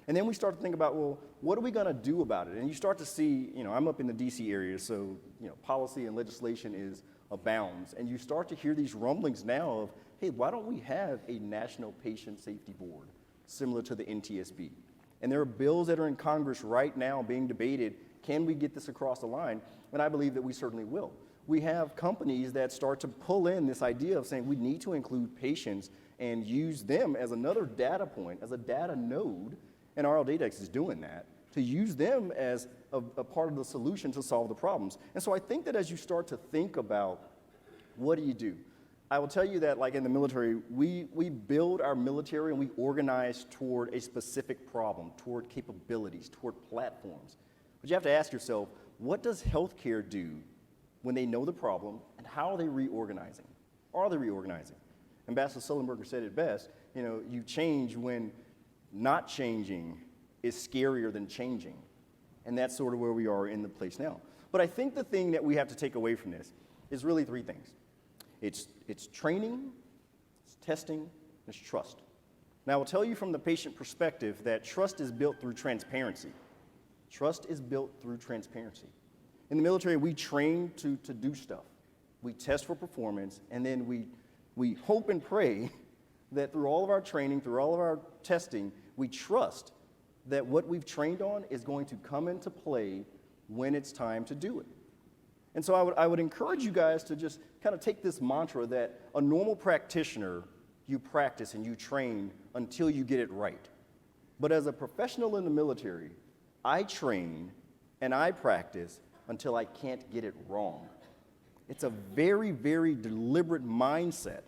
And then we start to think about, well, what are we going to do about it? And you start to see, I'm up in the DC area, so policy and legislation abounds. And you start to hear these rumblings now of, hey, why don't we have a National Patient Safety Board similar to the NTSB? And there are bills that are in Congress right now being debated. Can we get this across the line? And I believe that we certainly will. We have companies that start to pull in this idea of saying we need to include patients and use them as another data point, as a data node. And RL Datix is doing that, to use them as a part of the solution to solve the problems. And so I think that as you start to think about what do, I will tell you that, like in the military, we build our military and we organize toward a specific problem, toward capabilities, toward platforms. But you have to ask yourself, what does healthcare do when they know the problem, and how are they reorganizing? Are they reorganizing? Ambassador Sullenberger said it best, you change when not changing is scarier than changing. And that's sort of where we are in the place now. But I think the thing that we have to take away from this is really three things. It's training, it's testing, and it's trust. Now, I will tell you from the patient perspective that trust is built through transparency. Trust is built through transparency. In the military, we train to do stuff. We test for performance, and then we hope and pray that through all of our training, through all of our testing, we trust that what we've trained on is going to come into play when it's time to do it. And so I would encourage you guys to just kind of take this mantra that a normal practitioner, you practice and you train until you get it right. But as a professional in the military, I train and I practice until I can't get it wrong. It's a very, very deliberate mindset.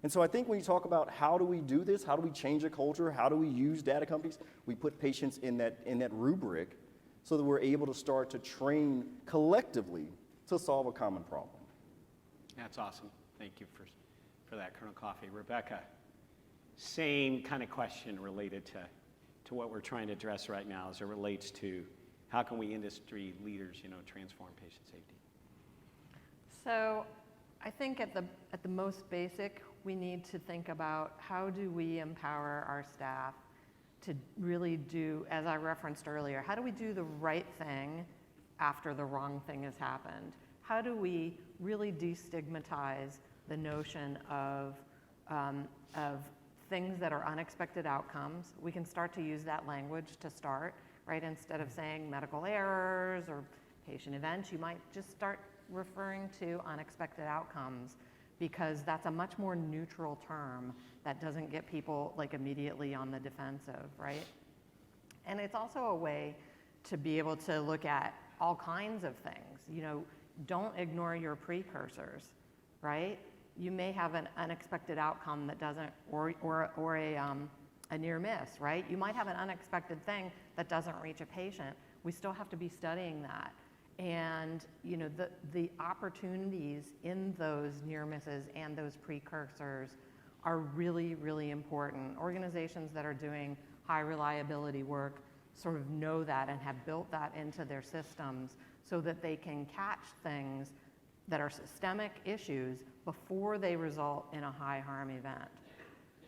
And so I think when you talk about how do we do this, how do we change a culture, how do we use data companies, we put patients in that rubric so that we're able to start to train collectively to solve a common problem. That's awesome. Thank you for that, Colonel Coffey. Rebecca, same kind of question related to what we're trying to address right now as it relates to how can we industry leaders, transform patient safety? So I think at the most basic, we need to think about how do we empower our staff to really do, as I referenced earlier, how do we do the right thing after the wrong thing has happened? How do we really destigmatize the notion of things that are unexpected outcomes? We can start to use that language to start, right? Instead of saying medical errors or patient events, you might just start referring to unexpected outcomes, because that's a much more neutral term that doesn't get people like immediately on the defensive, right? And it's also a way to be able to look at all kinds of things. You know, don't ignore your precursors, right? You may have an unexpected outcome that doesn't, or a near miss, right? You might have an unexpected thing that doesn't reach a patient. We still have to be studying that. And you know, the opportunities in those near misses and those precursors are really, really important. Organizations that are doing high reliability work sort of know that and have built that into their systems so that they can catch things that are systemic issues before they result in a high harm event.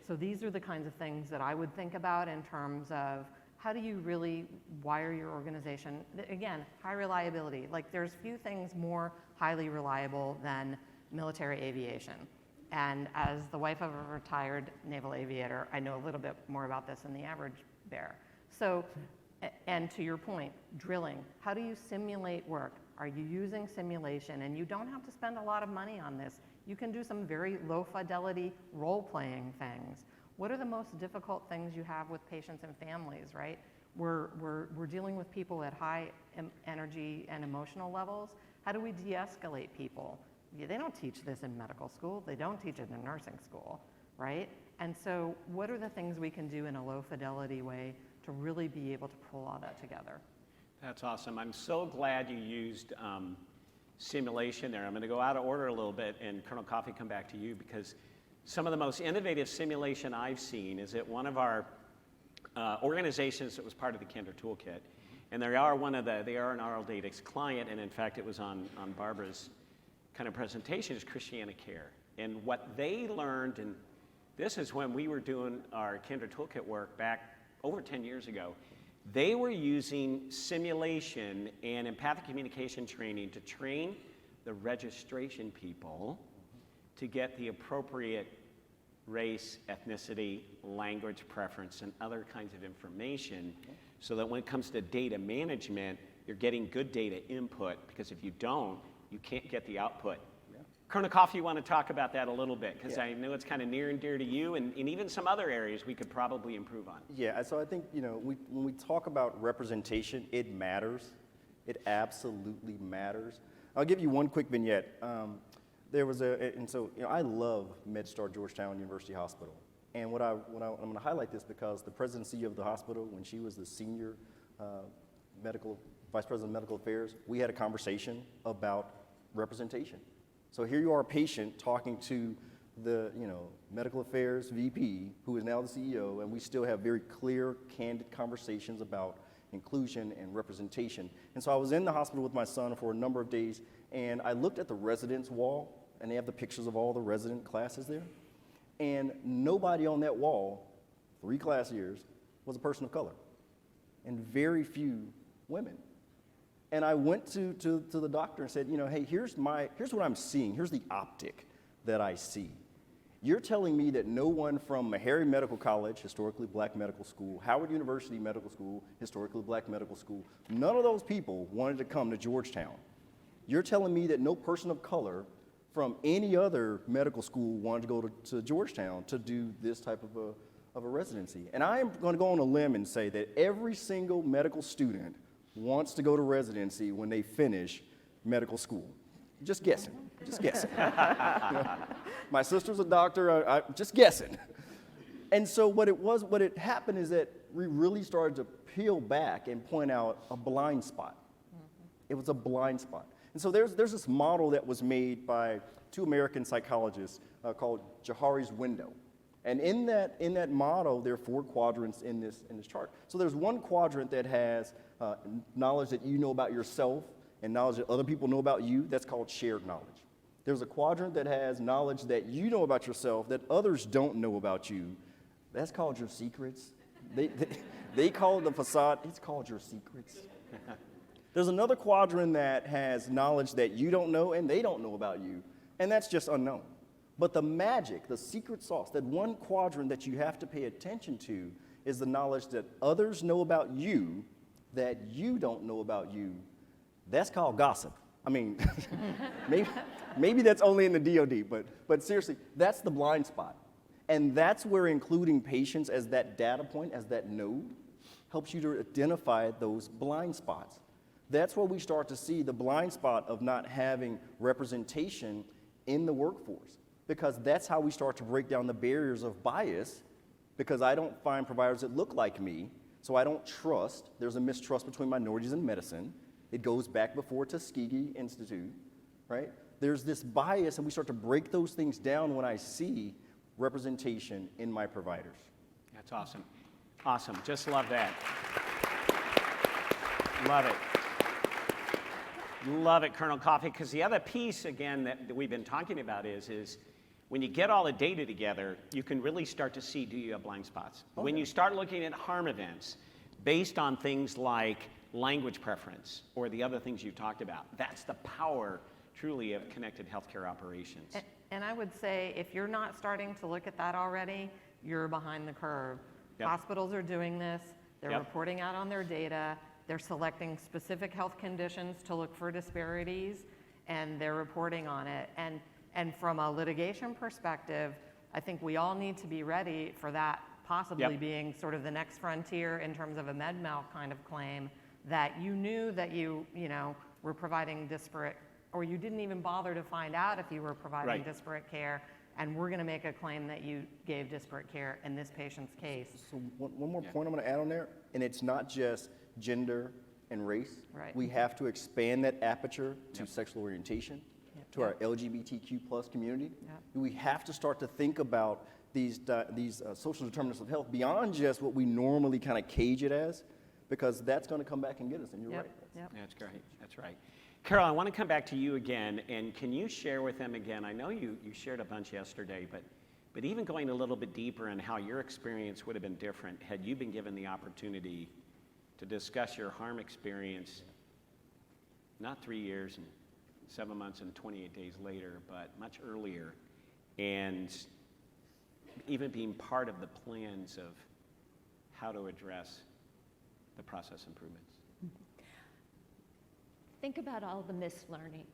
So these are the kinds of things that I would think about in terms of how do you really wire your organization? Again, high reliability. Like, there's few things more highly reliable than military aviation. And as the wife of a retired naval aviator, I know a little bit more about this than the average bear. So, and to your point, drilling. How do you simulate work? Are you using simulation? And you don't have to spend a lot of money on this. You can do some very low fidelity role-playing things. What are the most difficult things you have with patients and families, right? We're dealing with people at high energy and emotional levels. How do we de-escalate people? Yeah, they don't teach this in medical school. They don't teach it in nursing school, right? And so what are the things we can do in a low fidelity way to really be able to pull all that together? That's awesome. I'm so glad you used simulation there. I'm going to go out of order a little bit, and Colonel Coffey, come back to you, because some of the most innovative simulation I've seen is at one of our organizations that was part of the Candor Toolkit. And they are an RLData's client, and in fact it was on Barbara's kind of presentation, is Christiana Care. And what they learned, and this is when we were doing our Candor Toolkit work back over 10 years ago, they were using simulation and empathic communication training to train the registration people to get the appropriate race, ethnicity, language preference, and other kinds of information, so that when it comes to data management, you're getting good data input, because if you don't, you can't get the output. Colonel Coffey, you want to talk about that a little bit, because I know it's kind of near and dear to you, and even some other areas we could probably improve on. Yeah, so I think, you know, when we talk about representation, it matters. It absolutely matters. I'll give you one quick vignette. There was I love MedStar Georgetown University Hospital. And I'm going to highlight this because the president and CEO of the hospital, when she was the senior vice president of medical affairs, we had a conversation about representation. So here you are, a patient, talking to the medical affairs VP, who is now the CEO, and we still have very clear, candid conversations about inclusion and representation. And so I was in the hospital with my son for a number of days, and I looked at the residence wall, and they have the pictures of all the resident classes there. And nobody on that wall, 3 class years, was a person of color, and very few women. And I went to the doctor and said, hey, here's what I'm seeing. Here's the optic that I see. You're telling me that no one from Meharry Medical College, historically black medical school, Howard University Medical School, historically black medical school, none of those people wanted to come to Georgetown. You're telling me that no person of color from any other medical school wanted to go to Georgetown to do this type of a residency. And I am going to go on a limb and say that every single medical student wants to go to residency when they finish medical school. Just guessing. My sister's a doctor, I'm just guessing. And so what had happened is that we really started to peel back and point out a blind spot. It was a blind spot. And so there's this model that was made by 2 American psychologists called Johari's window. And in that model, there are 4 quadrants in this chart. So there's one quadrant that has knowledge that you know about yourself and knowledge that other people know about you. That's called shared knowledge. There's a quadrant that has knowledge that you know about yourself that others don't know about you. That's called your secrets. They call it the facade. It's called your secrets. There's another quadrant that has knowledge that you don't know and they don't know about you, and that's just unknown. But the magic, the secret sauce, that one quadrant that you have to pay attention to is the knowledge that others know about you that you don't know about you. That's called gossip. I mean, maybe that's only in the DOD, but seriously, that's the blind spot. And that's where including patients as that data point, as that node, helps you to identify those blind spots. That's where we start to see the blind spot of not having representation in the workforce, because that's how we start to break down the barriers of bias, because I don't find providers that look like me, so I don't trust. There's a mistrust between minorities in medicine. It goes back before Tuskegee Institute, right? There's this bias, and we start to break those things down when I see representation in my providers. That's awesome. Awesome. Just love that. Love it. Love it, Colonel Coffey, because the other piece, again, that we've been talking about is when you get all the data together, you can really start to see, do you have blind spots? When you start looking at harm events based on things like language preference or the other things you talked about, that's the power, truly, of connected healthcare operations. And I would say if you're not starting to look at that already, you're behind the curve. Yep. Hospitals are doing this. They're Yep. reporting out on their data. They're selecting specific health conditions to look for disparities, and they're reporting on it. And from a litigation perspective, I think we all need to be ready for that possibly Yep. being sort of the next frontier in terms of a med mal kind of claim, that you knew that you were providing disparate, or you didn't even bother to find out if you were providing Right. disparate care, and we're going to make a claim that you gave disparate care in this patient's case. So one more point I'm going to add on there, and it's not just gender and race. Right. We have to expand that aperture to sexual orientation, to our LGBTQ plus community. Yep. We have to start to think about these social determinants of health beyond just what we normally kind of cage it as, because that's going to come back and get us, and you're Yep. right. Yep. That's great. That's right. Carole, I want to come back to you again, and can you share with them again? I know you shared a bunch yesterday, but even going a little bit deeper in how your experience would have been different had you been given the opportunity to discuss your harm experience, not 3 years and 7 months and 28 days later, but much earlier, and even being part of the plans of how to address the process improvements. Think about all the mislearning,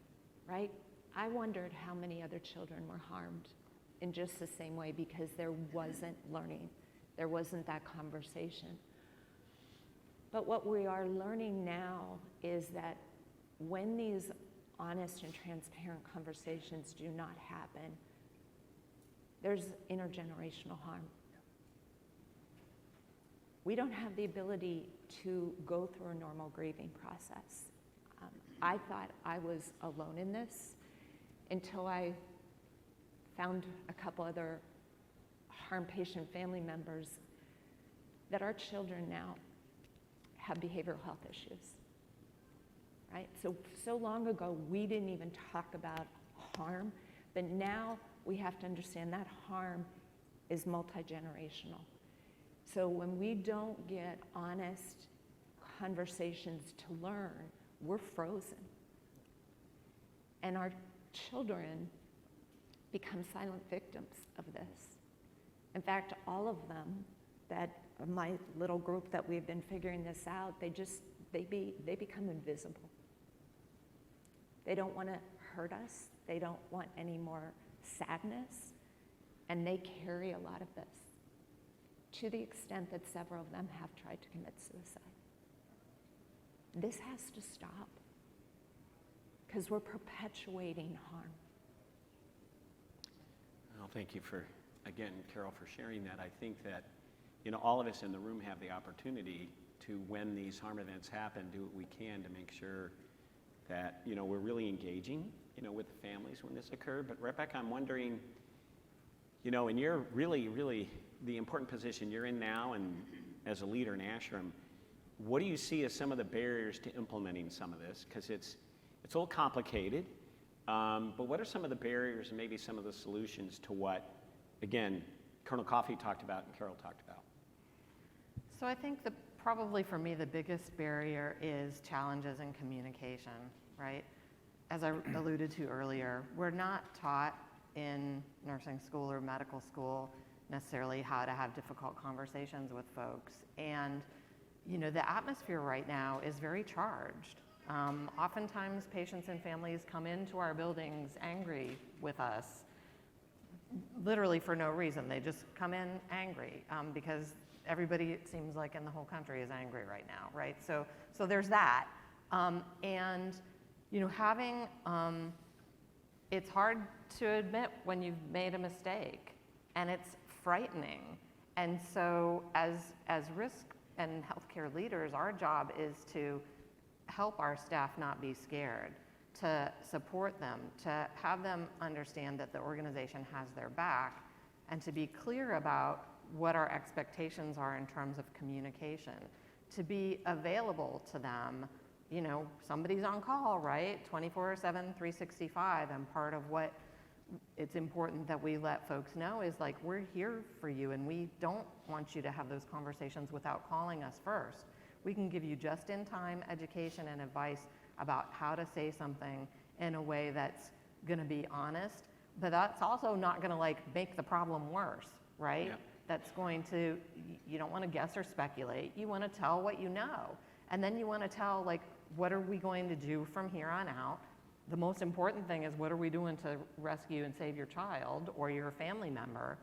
right? I wondered how many other children were harmed in just the same way because there wasn't learning. There wasn't that conversation. But what we are learning now is that when these honest and transparent conversations do not happen, there's intergenerational harm. We don't have the ability to go through a normal grieving process. I thought I was alone in this until I found a couple other harmed patient family members that our children now have behavioral health issues, right? So long ago, we didn't even talk about harm, but now we have to understand that harm is multi-generational. So when we don't get honest conversations to learn, we're frozen. And our children become silent victims of this. In fact, all of them, that my little group that we've been figuring this out, they become invisible. They don't want to hurt us. They don't want any more sadness. And they carry a lot of this, to the extent that several of them have tried to commit suicide. This has to stop, because we're perpetuating harm. Well, thank you for, again, Carole, for sharing that. I think that, all of us in the room have the opportunity to, when these harm events happen, do what we can to make sure that, we're really engaging, with the families when this occurred. But Rebecca, I'm wondering, in your really the important position you're in now and as a leader in ASHRM, what do you see as some of the barriers to implementing some of this? Because it's a little complicated, but what are some of the barriers and maybe some of the solutions to what, again, Colonel Coffey talked about and Carole talked about? So I think probably for me, the biggest barrier is challenges in communication, right? As I alluded to earlier, we're not taught in nursing school or medical school necessarily how to have difficult conversations with folks. And, you know, the atmosphere right now is very charged. Oftentimes patients and families come into our buildings angry with us, literally for no reason. They just come in angry because everybody, it seems like in the whole country, is angry right now, right? So there's that. And, you know, having, it's hard to admit when you've made a mistake, and it's frightening. And so as risk and healthcare leaders, our job is to help our staff not be scared, to support them, to have them understand that the organization has their back, and to be clear about what our expectations are in terms of communication, to be available to them. You know, somebody's on call, right? 24/7, 365, and part of what it's important that we let folks know is like, we're here for you, and we don't want you to have those conversations without calling us first. We can give you just-in-time education and advice about how to say something in a way that's gonna be honest, but that's also not gonna like make the problem worse, right? Yeah. That's going to, you don't wanna guess or speculate, you wanna tell what you know. And then you wanna tell like, what are we going to do from here on out? The most important thing is, what are we doing to rescue and save your child or your family member,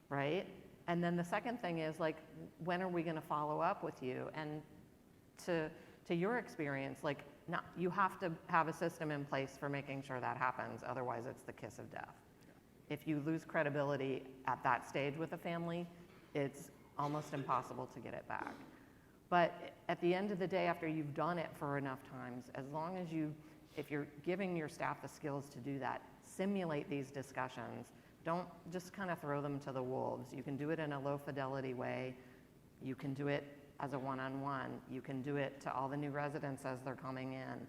right? And then the second thing is like, when are we gonna follow up with you? And to your experience, like, you have to have a system in place for making sure that happens, otherwise it's the kiss of death. If you lose credibility at that stage with a family, it's almost impossible to get it back. But at the end of the day, after you've done it for enough times, as long as if you're giving your staff the skills to do that, simulate these discussions. Don't just kind of throw them to the wolves. You can do it in a low fidelity way. You can do it as a one-on-one. You can do it to all the new residents as they're coming in,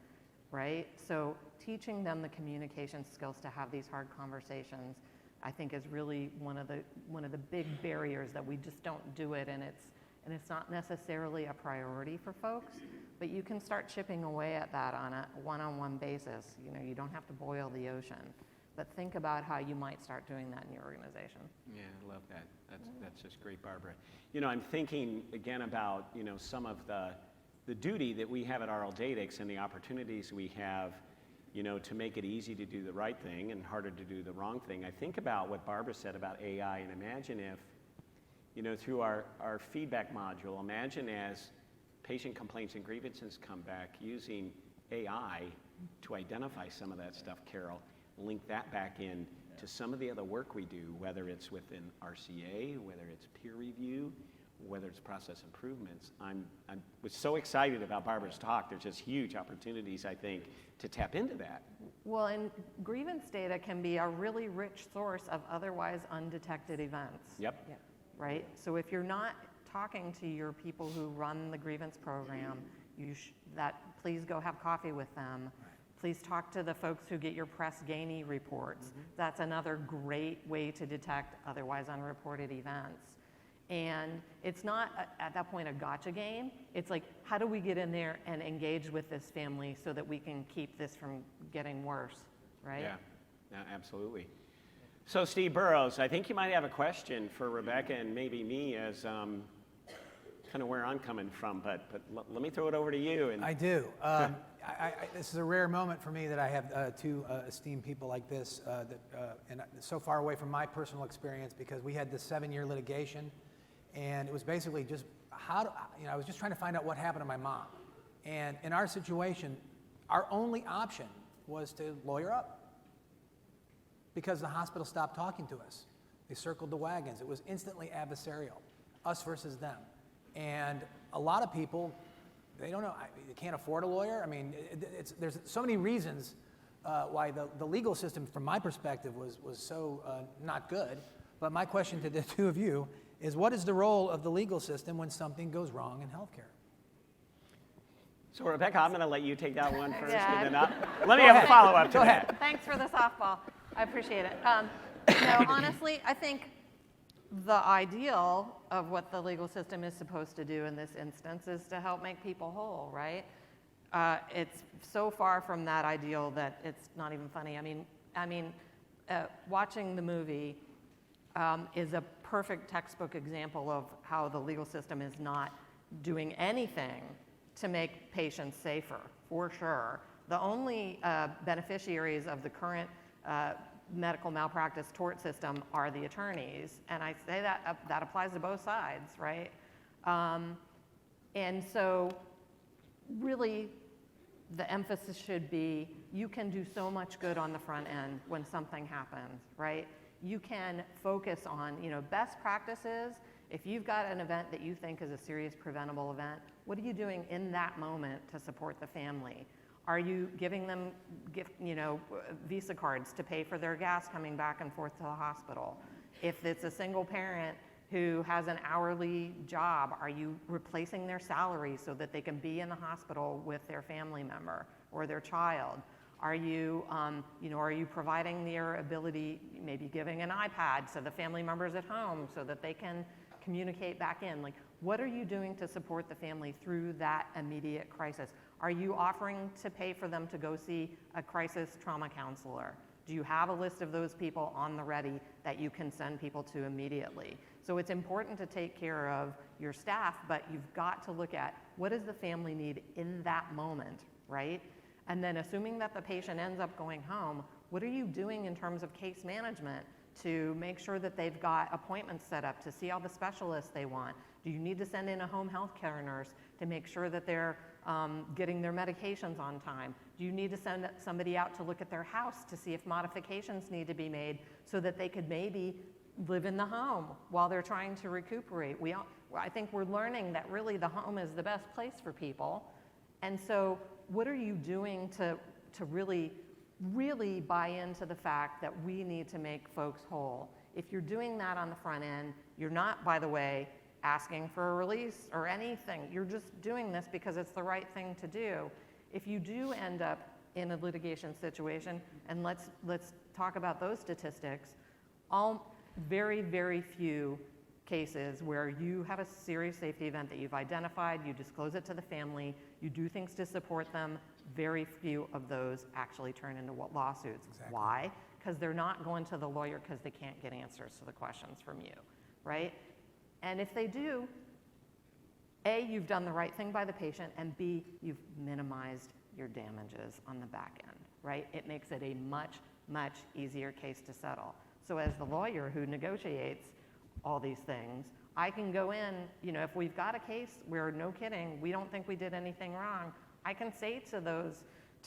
right? So teaching them the communication skills to have these hard conversations, I think, is really one of the big barriers that we just don't do it, and it's not necessarily a priority for folks, but you can start chipping away at that on a one-on-one basis. You know, you don't have to boil the ocean, but think about how you might start doing that in your organization. Yeah, I love that. That's just great, Barbara. You know, I'm thinking again about, you know, some of the duty that we have at RLDatix and the opportunities we have, you know, to make it easy to do the right thing and harder to do the wrong thing. I think about what Barbara said about AI, and imagine if, you know, through our feedback module, imagine as patient complaints and grievances come back, using AI to identify some of that stuff, Carole, link that back in to some of the other work we do, whether it's within RCA, whether it's peer review, whether it's process improvements. I was so excited about Barbara's talk. There's just huge opportunities, I think, to tap into that. Well, and grievance data can be a really rich source of otherwise undetected events. Yep. Yeah. Right? So if you're not talking to your people who run the grievance program, please go have coffee with them. Please talk to the folks who get your Press Ganey reports. Mm-hmm. That's another great way to detect otherwise unreported events. And it's not, at that point, a gotcha game. It's like, how do we get in there and engage with this family so that we can keep this from getting worse, right? Yeah, absolutely. So Steve Burrows, I think you might have a question for Rebecca and maybe me as kind of where I'm coming from, but let me throw it over to you. And I do. This is a rare moment for me that I have two esteemed people like this, and so far away from my personal experience, because we had this 7-year litigation, and it was basically just I was just trying to find out what happened to my mom. And in our situation, our only option was to lawyer up, because the hospital stopped talking to us. They circled the wagons. It was instantly adversarial, us versus them. And a lot of people, they don't know, they can't afford a lawyer. I mean, there's so many reasons why the legal system, from my perspective, was so not good. But my question to the two of you is, what is the role of the legal system when something goes wrong in healthcare? So Rebecca, I'm going to let you take that one first, Yeah. and then let me have a follow-up to that. Thanks for the softball. I appreciate it. No, honestly, I think the ideal of what the legal system is supposed to do in this instance is to help make people whole, right? It's so far from that ideal that it's not even funny. I mean, watching the movie is a perfect textbook example of how the legal system is not doing anything to make patients safer, for sure. The only beneficiaries of the current medical malpractice tort system are the attorneys, and I say that that applies to both sides, right? And so really the emphasis should be you can do so much good on the front end when something happens, right? You can focus on, best practices. If you've got an event that you think is a serious preventable event, what are you doing in that moment to support the family? Are you giving them Visa cards to pay for their gas coming back and forth to the hospital? If it's a single parent who has an hourly job, are you replacing their salary so that they can be in the hospital with their family member or their child? Are you, are you providing their ability, maybe giving an iPad to the family members at home so that they can communicate back in? Like, what are you doing to support the family through that immediate crisis? Are you offering to pay for them to go see a crisis trauma counselor? Do you have a list of those people on the ready that you can send people to immediately? So it's important to take care of your staff, but you've got to look at what does the family need in that moment, right? And then assuming that the patient ends up going home, what are you doing in terms of case management to make sure that they've got appointments set up to see all the specialists they want? Do you need to send in a home health care nurse to make sure that they're getting their medications on time? Do you need to send somebody out to look at their house to see if modifications need to be made so that they could maybe live in the home while they're trying to recuperate? I think we're learning that really the home is the best place for people. And so what are you doing to really buy into the fact that we need to make folks whole? If you're doing that on the front end, you're not, by the way, asking for a release or anything. You're just doing this because it's the right thing to do. If you do end up in a litigation situation, and let's talk about those statistics, very, very few cases where you have a serious safety event that you've identified, you disclose it to the family, you do things to support them, very few of those actually turn into lawsuits. Exactly. Why? Because they're not going to the lawyer because they can't get answers to the questions from you, right? And if they do, A, you've done the right thing by the patient, and B, you've minimized your damages on the back end, right? It makes it a much, much easier case to settle. So as the lawyer who negotiates all these things, I can go in, if we've got a case where, no kidding, we don't think we did anything wrong, I can say to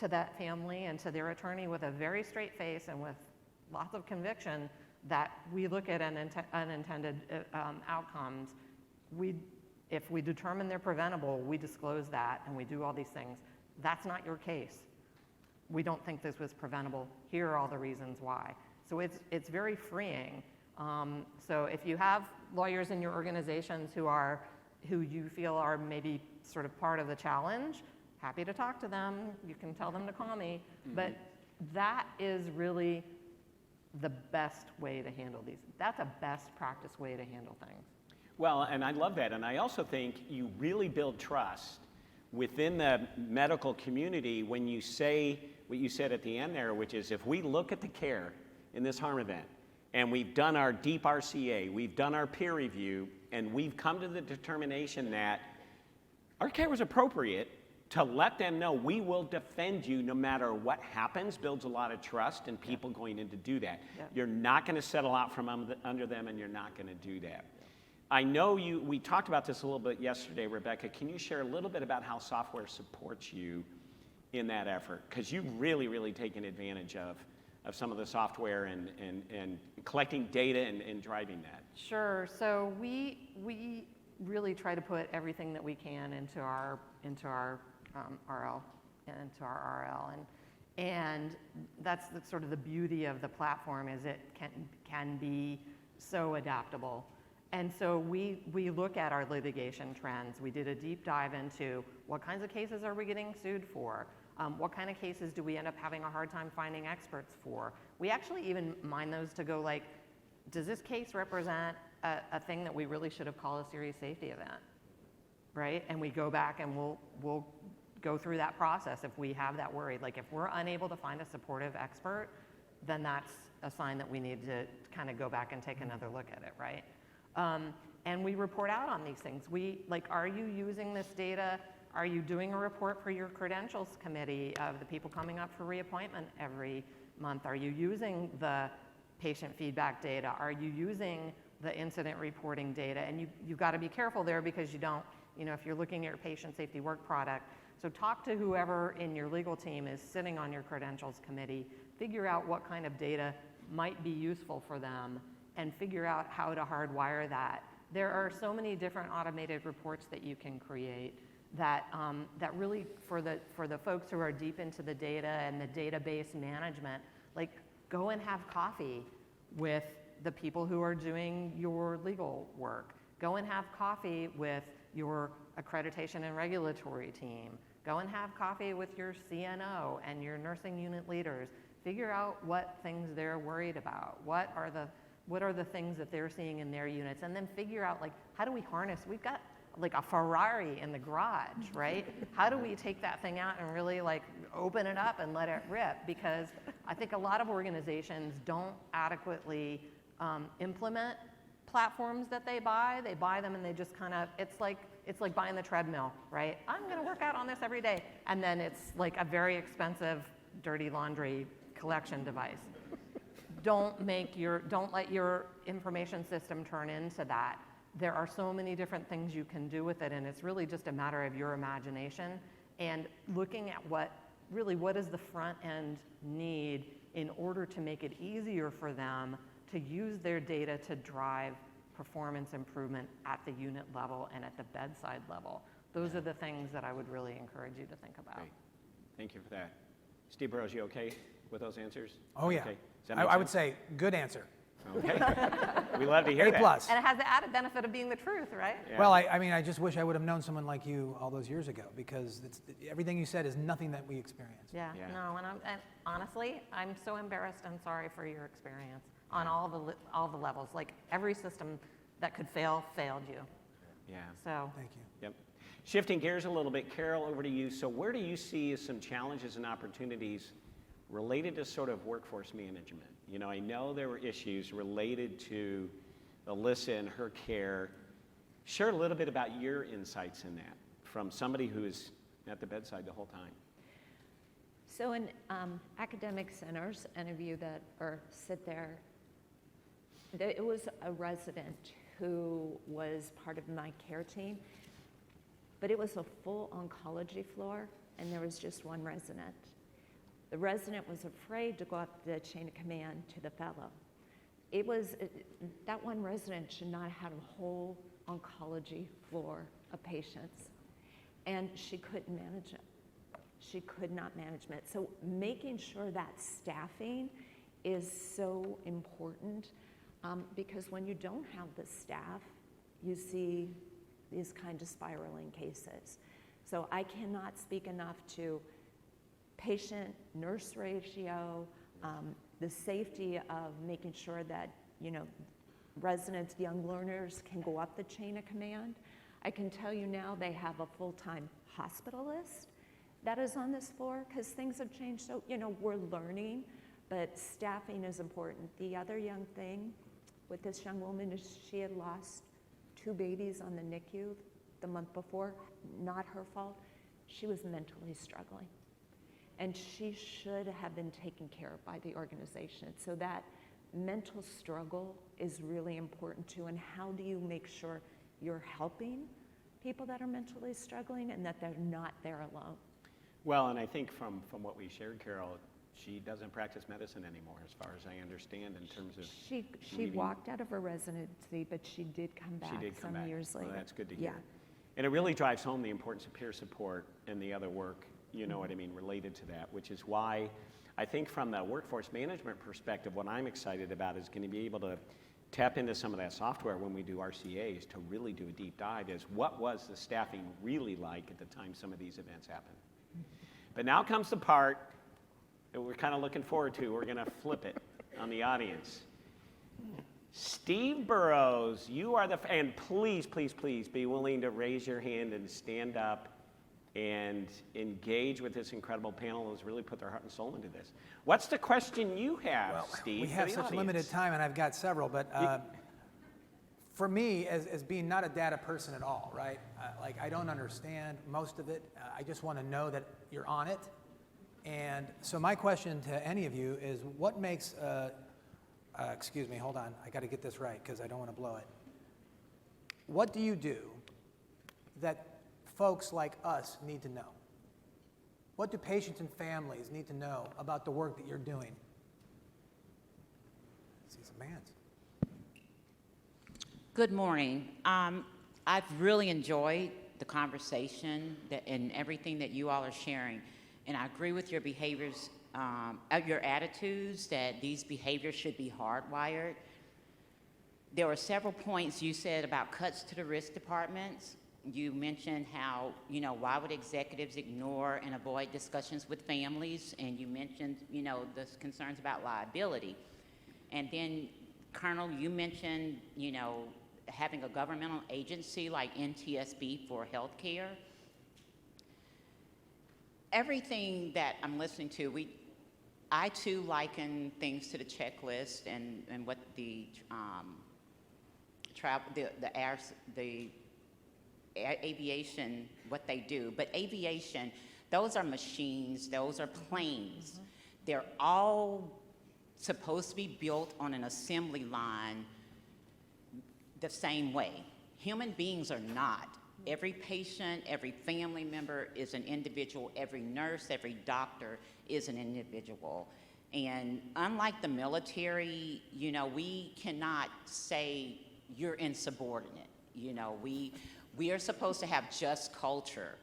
that family and to their attorney with a very straight face and with lots of conviction that we look at unintended outcomes. If we determine they're preventable, we disclose that and we do all these things. That's not your case. We don't think this was preventable. Here are all the reasons why. So it's very freeing. So if you have lawyers in your organizations who you feel are maybe sort of part of the challenge, happy to talk to them. You can tell them to call me. Mm-hmm. But that is really the best way to handle these. That's a best practice way to handle things. Well, and I love that. And I also think you really build trust within the medical community when you say what you said at the end there, which is if we look at the care in this harm event, and we've done our deep RCA, we've done our peer review, and we've come to the determination that our care was appropriate, to let them know we will defend you no matter what happens builds a lot of trust in people going in to do that. Yep. You're not going to settle out from under them, and you're not going to do that. Yep. I know we talked about this a little bit yesterday, Rebecca. Can you share a little bit about how software supports you in that effort? Because you've really, really taken advantage of some of the software and collecting data and driving that. Sure. So we really try to put everything that we can into our RL and into our RL, and that's sort of the beauty of the platform is it can be so adaptable. And so we look at our litigation trends. We did a deep dive into what kinds of cases are we getting sued for? What kind of cases do we end up having a hard time finding experts for? We actually even mine those to go like, does this case represent a thing that we really should have called a serious safety event, right? And we go back and we'll go through that process if we have that worry. Like if we're unable to find a supportive expert, then that's a sign that we need to kind of go back and take another look at it, right? And we report out on these things. Are you using this data? Are you doing a report for your credentials committee of the people coming up for reappointment every month? Are you using the patient feedback data? Are you using the incident reporting data? And you've got to be careful there because you don't, if you're looking at your patient safety work product, so talk to whoever in your legal team is sitting on your credentials committee, figure out what kind of data might be useful for them, and figure out how to hardwire that. There are so many different automated reports that you can create that really, for the folks who are deep into the data and the database management, like go and have coffee with the people who are doing your legal work. Go and have coffee with your accreditation and regulatory team. Go and have coffee with your CNO and your nursing unit leaders. Figure out what things they're worried about. What are the things that they're seeing in their units? And then figure out, like, how do we harness? We've got like a Ferrari in the garage, right? How do we take that thing out and really like open it up and let it rip? Because I think a lot of organizations don't adequately implement platforms that they buy. They buy them and they just kind of, it's like buying the treadmill, right? I'm gonna work out on this every day. And then it's like a very expensive dirty laundry collection device. Don't let your information system turn into that. There are so many different things you can do with it, and it's really just a matter of your imagination and looking at what does the front end need in order to make it easier for them to use their data to drive performance improvement at the unit level and at the bedside level. Those are the things that I would really encourage you to think about. Great. Thank you for that. Steve Burrows, you okay with those answers? Oh, yeah. Okay. Does that make I would sense? say good answer. Okay. We love to hear that. A+. And it has the added benefit of being the truth, right? Yeah. Well, I mean, I just wish I would have known someone like you all those years ago because everything you said is nothing that we experienced. Yeah. No, and honestly, I'm so embarrassed and sorry for your experience on all the levels. Like every system that could fail failed you. Yeah. So. Thank you. Yep. Shifting gears a little bit, Carole, over to you. So where do you see some challenges and opportunities related to sort of workforce management? I know there were issues related to Alyssa and her care. Share a little bit about your insights in that from somebody who is at the bedside the whole time. So in academic centers, any of you that sit there, it was a resident who was part of my care team, but it was a full oncology floor, and there was just one resident. The resident was afraid to go up the chain of command to the fellow. That one resident should not have a whole oncology floor of patients, and she couldn't manage it. She could not manage it. So making sure that staffing is so important because when you don't have the staff, you see these kind of spiraling cases. So I cannot speak enough to patient-nurse ratio, the safety of making sure that, residents, young learners can go up the chain of command. I can tell you now they have a full-time hospitalist that is on this floor because things have changed. So, we're learning, but staffing is important. The other young thing with this young woman is she had lost 2 babies on the NICU the month before. Not her fault. She was mentally struggling. And she should have been taken care of by the organization. So that mental struggle is really important too. And how do you make sure you're helping people that are mentally struggling and that they're not there alone? Well, and I think from what we shared, Carole, she doesn't practice medicine anymore, as far as I understand, in terms of She walked out of her residency, but she did come back some years later. Well, that's good to hear. Yeah. And it really drives home the importance of peer support and the other work, related to that, which is why I think from the workforce management perspective, what I'm excited about is going to be able to tap into some of that software when we do RCAs to really do a deep dive as what was the staffing really like at the time some of these events happened. But now comes the part that we're kind of looking forward to. We're going to flip it on the audience. Steve Burrows, you are the, and please, please, please be willing to raise your hand and stand up and engage with this incredible panel who's really put their heart and soul into this. What's the question you have, Steve? We have such limited time, and I've got several, but for me, as being not a data person at all, right? Like, I don't understand most of it. I just want to know that you're on it. And so my question to any of you is, what makes, excuse me, hold on. I got to get this right because I don't want to blow it. What do you do that folks like us need to know? What do patients and families need to know about the work that you're doing? I see some hands. Good morning. I've really enjoyed the conversation and everything that you all are sharing. And I agree with your behaviors, your attitudes, that these behaviors should be hardwired. There were several points you said about cuts to the risk departments. You mentioned how, why would executives ignore and avoid discussions with families? And you mentioned, the concerns about liability. And then, Colonel, you mentioned, having a governmental agency like NTSB for healthcare. Everything that I'm listening to, I too liken things to the checklist and what the aviation, what they do. But aviation, those are machines, those are planes. Mm-hmm. They're all supposed to be built on an assembly line the same way. Human beings are not. Every patient, every family member is an individual. Every nurse, every doctor is an individual. And unlike the military, we cannot say you're insubordinate. We are supposed to have just culture.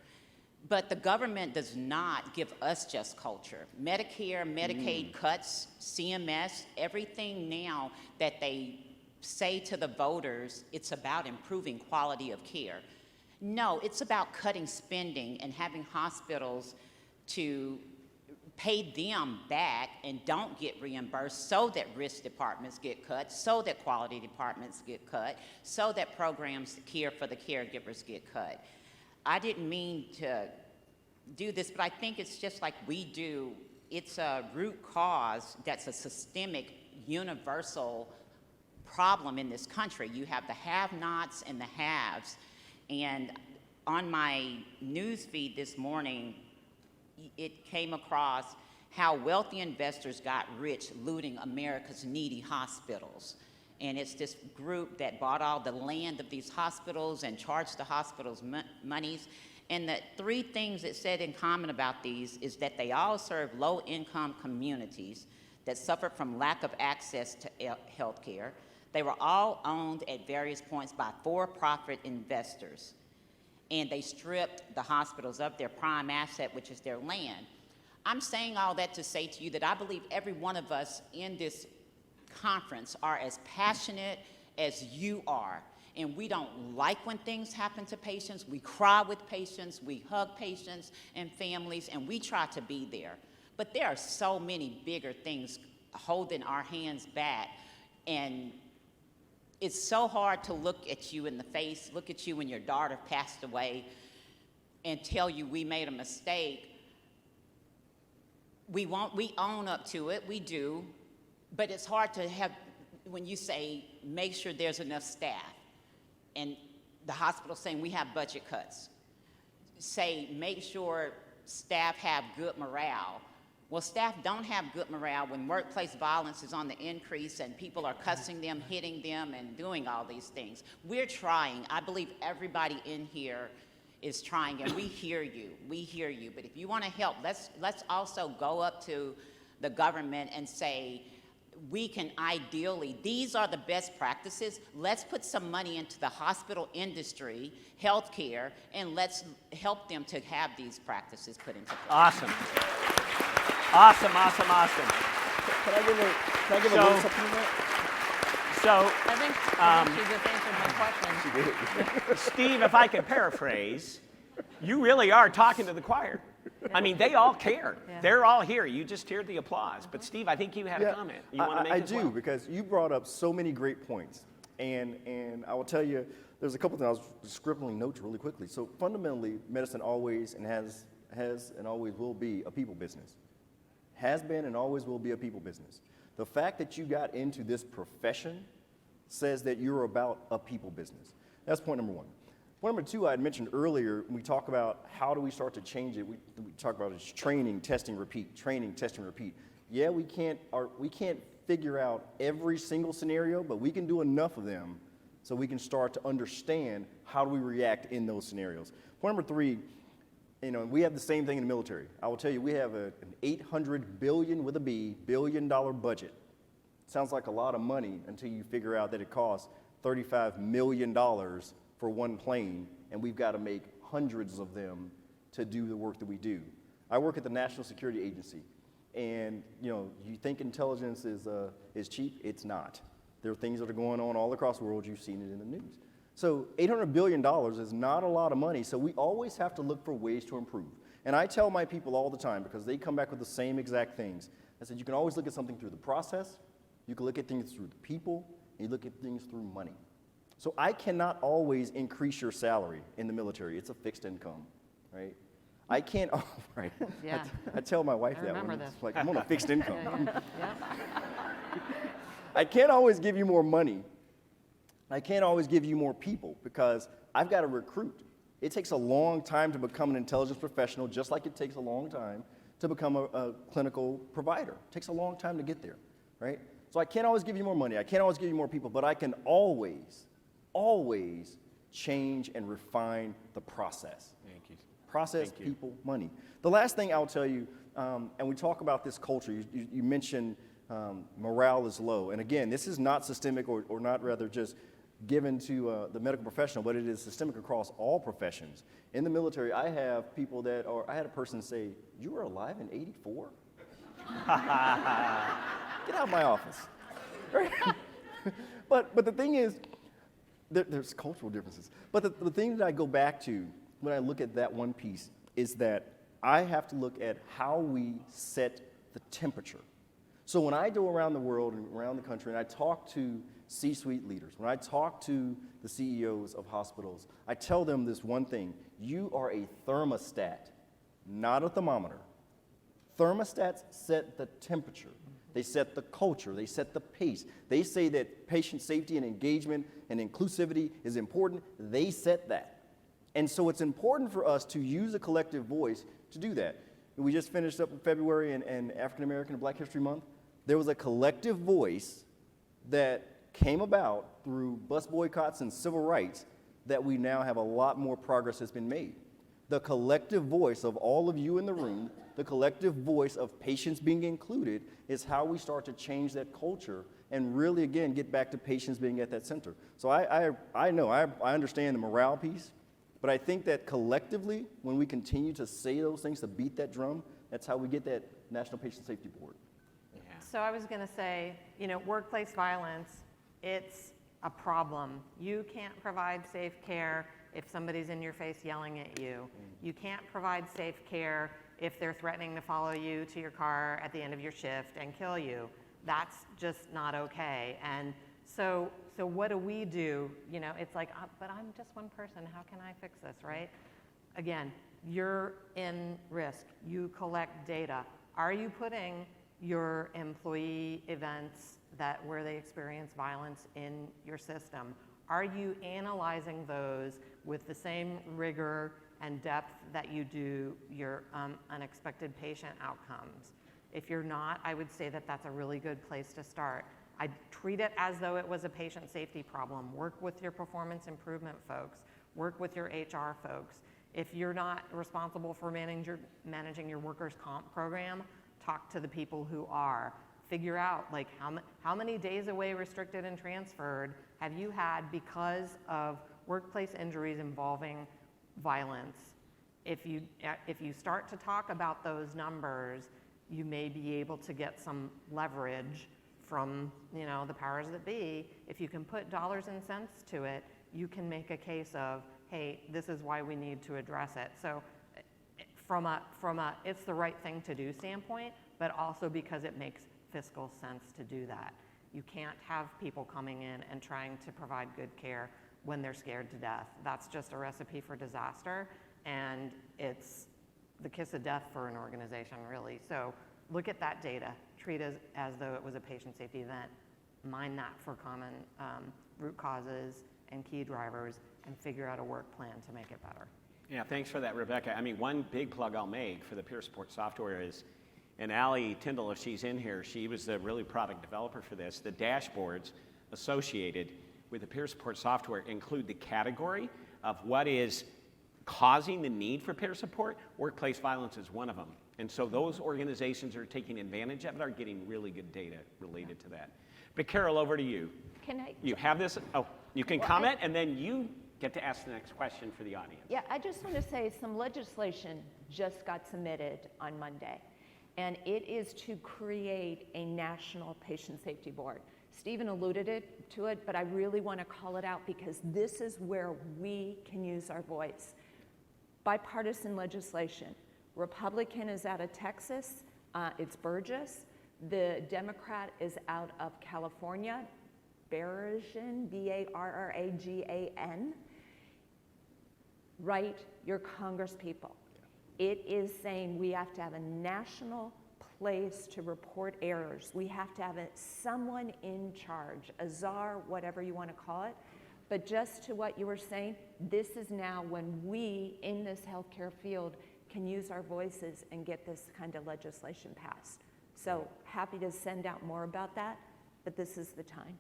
But the government does not give us just culture. Medicare, Medicaid cuts, CMS, everything now that they say to the voters, it's about improving quality of care. No, it's about cutting spending and having hospitals to pay them back and don't get reimbursed so that risk departments get cut, so that quality departments get cut, so that programs care for the caregivers get cut. I didn't mean to do this, but I think it's just like we do. It's a root cause that's a systemic, universal problem in this country. You have the have-nots and the haves. And on my news feed this morning, it came across how wealthy investors got rich looting America's needy hospitals. And it's this group that bought all the land of these hospitals and charged the hospitals monies. And the three things it said in common about these is that they all serve low-income communities that suffer from lack of access to health care. They were all owned at various points by for-profit investors. And they stripped the hospitals of their prime asset, which is their land. I'm saying all that to say to you that I believe every one of us in this conference are as passionate as you are. And we don't like when things happen to patients. We cry with patients, we hug patients and families, and we try to be there. But there are so many bigger things holding our hands back. And it's so hard to look at you in the face, look at you when your daughter passed away, and tell you we made a mistake. We own up to it, we do, but it's hard to have, when you say, make sure there's enough staff, and the hospital saying we have budget cuts. Say, make sure staff have good morale. Well, staff don't have good morale when workplace violence is on the increase and people are cussing them, hitting them, and doing all these things. We're trying. I believe everybody in here is trying, and we hear you. We hear you. But if you want to help, let's also go up to the government and say, we can ideally, these are the best practices. Let's put some money into the hospital industry, healthcare, and let's help them to have these practices put into place. Awesome. Awesome, awesome, awesome. Can I give a little something on that? So, I think she just answered my question. Steve, if I could paraphrase, you really are talking to the choir. I mean, they all care. Yeah. They're all here. You just heard the applause. But Steve, I think you had a comment. You want to make I as do, well? because you brought up so many great points. And I will tell you, there's a couple things. I was scribbling notes really quickly. So fundamentally, medicine always and has and always will be a people business. Has been and always will be a people business. The fact that you got into this profession says that you're about a people business. That's point number one. Point number two, I had mentioned earlier, when we talk about how do we start to change it, we talk about is training, testing, repeat, training, testing, repeat. Yeah, we can't figure out every single scenario, but we can do enough of them so we can start to understand how do we react in those scenarios. Point number three, we have the same thing in the military. I will tell you, we have an $800 billion budget. Sounds like a lot of money until you figure out that it costs $35 million for one plane, and we've got to make hundreds of them to do the work that we do. I work at the National Security Agency, and you think intelligence is cheap? It's not. There are things that are going on all across the world. You've seen it in the news. So $800 billion is not a lot of money, so we always have to look for ways to improve. And I tell my people all the time, because they come back with the same exact things, I said you can always look at something through the process, you can look at things through the people, and you look at things through money. So I cannot always increase your salary in the military. It's a fixed income, right? I can't, right. Yeah. I tell my wife I that remember when it's this. like, I'm on a fixed income. Yeah. I can't always give you more money. I can't always give you more people because I've got to recruit. It takes a long time to become an intelligence professional, just like it takes a long time to become a clinical provider. It takes a long time to get there, right? So I can't always give you more money. I can't always give you more people, but I can always change and refine the process. Thank you. Process, Thank you. people, money. The last thing I'll tell you, and we talk about this culture, you mentioned morale is low. And again, this is not systemic or not rather just given to the medical professional, but it is systemic across all professions. In the military, I have I had a person say, "You were alive in '84?" Get out of my office. Right? But the thing is, there's cultural differences. But the thing that I go back to when I look at that one piece is that I have to look at how we set the temperature. So when I go around the world and around the country and I talk to C-suite leaders, when I talk to the CEOs of hospitals, I tell them this one thing: you are a thermostat, not a thermometer. Thermostats set the temperature. They set the culture. They set the pace. They say that patient safety and engagement and inclusivity is important. They set that. And so it's important for us to use a collective voice to do that. We just finished up in February and African American and Black History Month. There was a collective voice that came about through bus boycotts and civil rights that we now have a lot more progress has been made. The collective voice of all of you in the room, the collective voice of patients being included, is how we start to change that culture and really, again, get back to patients being at that center. So I know, I understand the morale piece, but I think that collectively, when we continue to say those things, to beat that drum, that's how we get that National Patient Safety Board. So I was going to say, workplace violence, it's a problem. You can't provide safe care if somebody's in your face yelling at you. You can't provide safe care if they're threatening to follow you to your car at the end of your shift and kill you. That's just not okay. And so what do we do? It's like, but I'm just one person. How can I fix this, right? Again, you're in risk. You collect data. Are you putting your employee events where they experience violence in your system? Are you analyzing those with the same rigor and depth that you do your unexpected patient outcomes? If you're not, I would say that that's a really good place to start. I treat it as though it was a patient safety problem. Work with your performance improvement folks. Work with your HR folks. If you're not responsible for managing your workers' comp program, talk to the people who are. Figure out how many days away restricted and transferred have you had because of workplace injuries involving violence. If you start to talk about those numbers, you may be able to get some leverage from the powers that be. If you can put dollars and cents to it, you can make a case of, hey, this is why we need to address it. So from a it's the right thing to do standpoint, but also because it makes fiscal sense to do that. You can't have people coming in and trying to provide good care when they're scared to death. That's just a recipe for disaster, and it's the kiss of death for an organization, really. So look at that data, treat it as though it was a patient safety event, mine that for common root causes and key drivers, and figure out a work plan to make it better. Yeah, thanks for that, Rebecca. I mean, one big plug I'll make for the peer support software is, and Allie Tyndall, if she's in here, she was the really product developer for this. The dashboards associated with the peer support software include the category of what is causing the need for peer support. Workplace violence is one of them. And so those organizations are taking advantage of it, are getting really good data related to that. But Carole, over to you. Can I? You have this, oh, you can comment, and then you get to ask the next question for the audience. Yeah, I just want to say some legislation just got submitted on Monday, and it is to create a national patient safety board. Stephen alluded to it, but I really want to call it out because this is where we can use our voice. Bipartisan legislation. Republican is out of Texas, it's Burgess. The Democrat is out of California, Barragan, B-A-R-R-A-G-A-N. Write your Congress people. It is saying we have to have a national place to report errors. We have to have someone in charge, a czar, whatever you want to call it. But just to what you were saying, this is now when we in this healthcare field can use our voices and get this kind of legislation passed. So happy to send out more about that, but this is the time.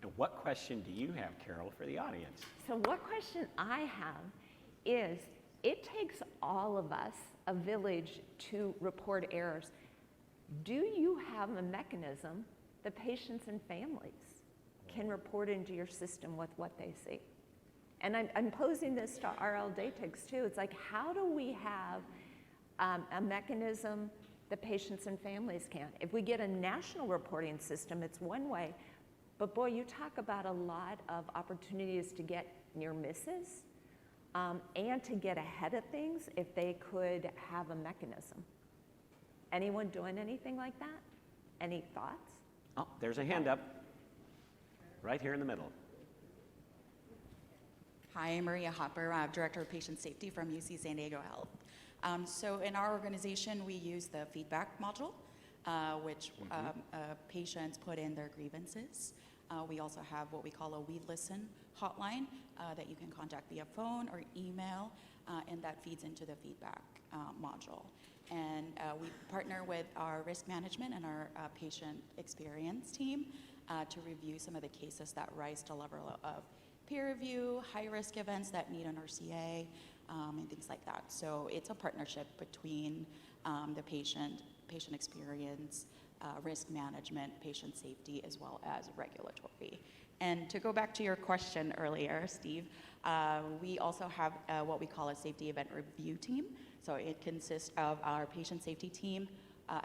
And what question do you have, Carole, for the audience? So what question I have is, it takes all of us, a village, to report errors. Do you have a mechanism that patients and families can report into your system with what they see? And I'm posing this to RL Datex too. It's like, how do we have a mechanism that patients and families can? If we get a national reporting system, it's one way. But boy, you talk about a lot of opportunities to get near misses and to get ahead of things if they could have a mechanism. Anyone doing anything like that? Any thoughts? Oh, there's a hand up right here in the middle. Hi, I'm Maria Hopper, Director of Patient Safety from UC San Diego Health. So in our organization, we use the feedback module, which patients put in their grievances. We also have what we call a We Listen hotline that you can contact via phone or email, and that feeds into the feedback module. And we partner with our risk management and our patient experience team to review some of the cases that rise to level of peer review, high-risk events that need an RCA, and things like that. So it's a partnership between the patient experience, risk management, patient safety, as well as regulatory. And to go back to your question earlier, Steve, we also have what we call a safety event review team. So it consists of our patient safety team,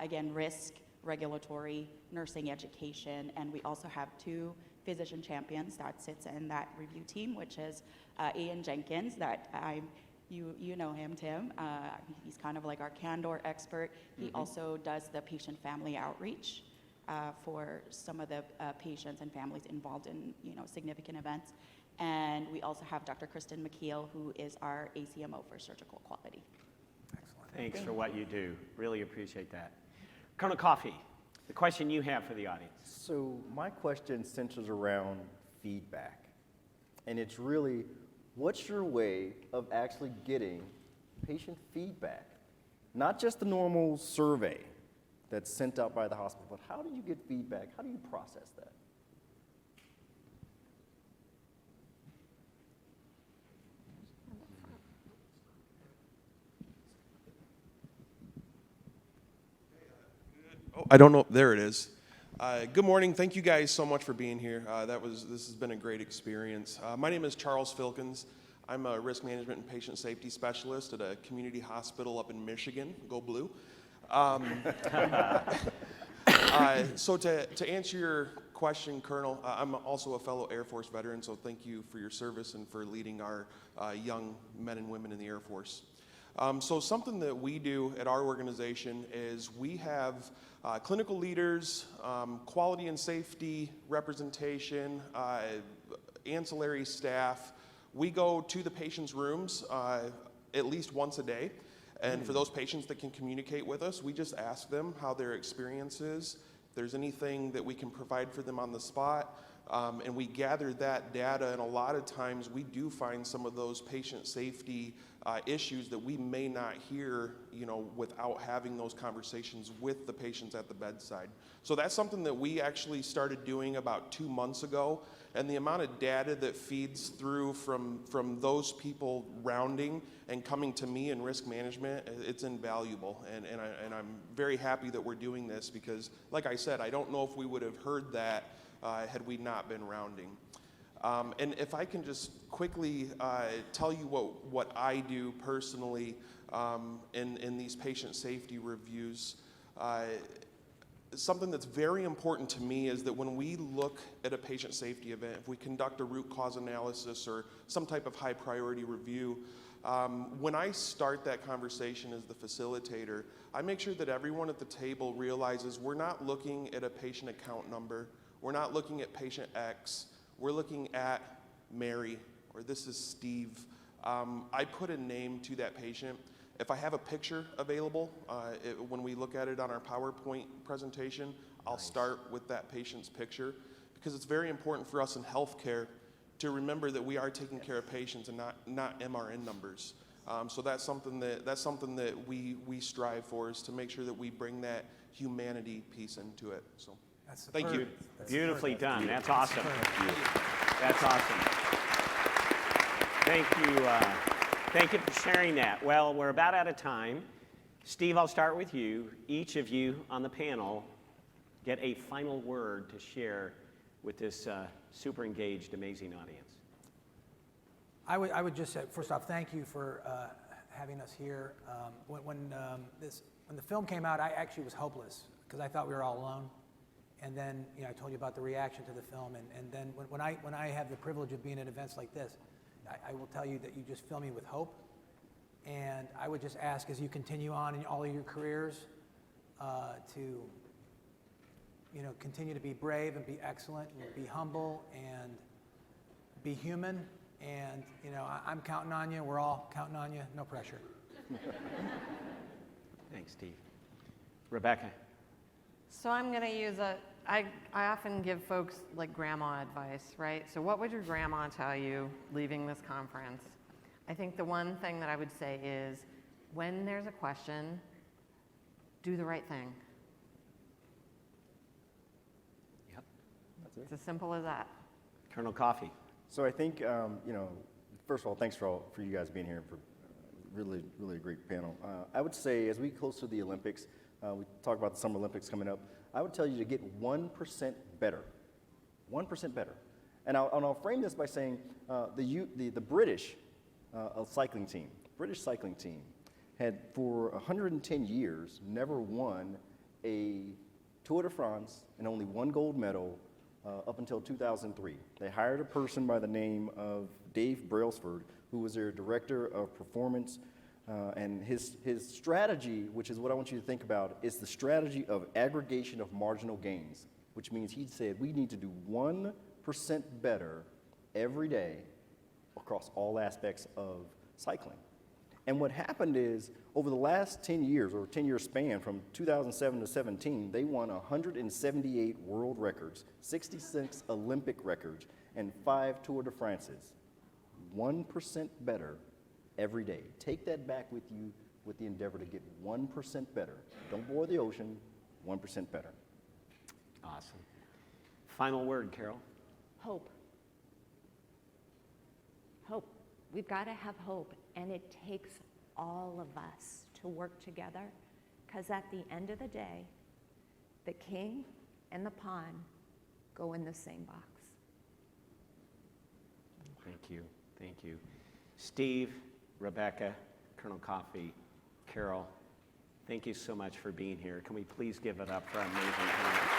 again, risk, regulatory, nursing education, and we also have 2 physician champions that sits in that review team, which is Ian Jenkins, that you know him, Tim. He's kind of like our candor expert. He also does the patient family outreach for some of the patients and families involved in significant events. And we also have Dr. Kristen McKeel, who is our ACMO for surgical quality. Excellent. Thanks for what you do. Really appreciate that. Colonel Coffey, the question you have for the audience. So my question centers around feedback. And it's really, what's your way of actually getting patient feedback? Not just the normal survey that's sent out by the hospital, but how do you get feedback? How do you process that? Oh, I don't know. There it is. Good morning. Thank you guys so much for being here. This has been a great experience. My name is Charles Filkins. I'm a risk management and patient safety specialist at a community hospital up in Michigan. Go Blue. So to answer your question, Colonel, I'm also a fellow Air Force veteran, so thank you for your service and for leading our young men and women in the Air Force. So something that we do at our organization is we have clinical leaders, quality and safety representation, ancillary staff. We go to the patient's rooms at least once a day. And for those patients that can communicate with us, we just ask them how their experience is, if there's anything that we can provide for them on the spot. And we gather that data, and a lot of times we do find some of those patient safety issues that we may not hear, without having those conversations with the patients at the bedside. So that's something that we actually started doing about 2 months ago, and the amount of data that feeds through from those people rounding and coming to me in risk management, it's invaluable, and I'm very happy that we're doing this because, like I said, I don't know if we would have heard that had we not been rounding. And if I can just quickly tell you what I do personally in these patient safety reviews, something that's very important to me is that when we look at a patient safety event, if we conduct a root cause analysis or some type of high priority review, when I start that conversation as the facilitator, I make sure that everyone at the table realizes we're not looking at a patient account number. We're not looking at patient X. We're looking at Mary, or this is Steve. I put a name to that patient. If I have a picture available, when we look at it on our PowerPoint presentation, I'll start with that patient's picture because it's very important for us in healthcare to remember that we are taking care of patients and not MRN numbers. So that's something that we strive for, is to make sure that we bring that humanity piece into it. So. Thank you. Beautifully done. That's awesome. That's awesome. Thank you. Thank you for sharing that. Well, we're about out of time. Steve, I'll start with you. Each of you on the panel get a final word to share with this super engaged, amazing audience. I would just say, first off, thank you for having us here. When the film came out, I actually was hopeless because I thought we were all alone. And then, I told you about the reaction to the film. And then when I have the privilege of being at events like this, I will tell you that you just fill me with hope. And I would just ask, as you continue on in all of your careers, to continue to be brave and be excellent and be humble and be human. And, I'm counting on you. We're all counting on you. No pressure. Thanks, Steve. Rebecca. So I'm going to use I often give folks like grandma advice, right? So what would your grandma tell you leaving this conference? I think the one thing that I would say is when there's a question, do the right thing. Yep. That's it. It's as simple as that. Colonel Coffey. So I think, first of all, thanks for you guys being here for really, really a great panel. I would say as we close to the Olympics, we talk about the Summer Olympics coming up, I would tell you to get 1% better. 1% better. And I'll frame this by saying the British cycling team, British cycling team, had for 110 years never won a Tour de France and only one gold medal up until 2003. They hired a person by the name of Dave Brailsford, who was their director of performance. And his strategy, which is what I want you to think about, is the strategy of aggregation of marginal gains, which means he said we need to do 1% better every day across all aspects of cycling. And what happened is, over the last 10 years, or 10-year span from 2007 to 17, they won 178 world records, 66 Olympic records, and 5 Tour de France's. 1% better every day. Take that back with you with the endeavor to get 1% better. Don't bore the ocean, 1% better. Awesome. Final word, Carole. Hope. Hope. We've got to have hope, and it takes all of us to work together, because at the end of the day, the king and the pawn go in the same box. Thank you. Thank you. Steve, Rebecca, Colonel Coffey, Carole, thank you so much for being here. Can we please give it up for our amazing panel?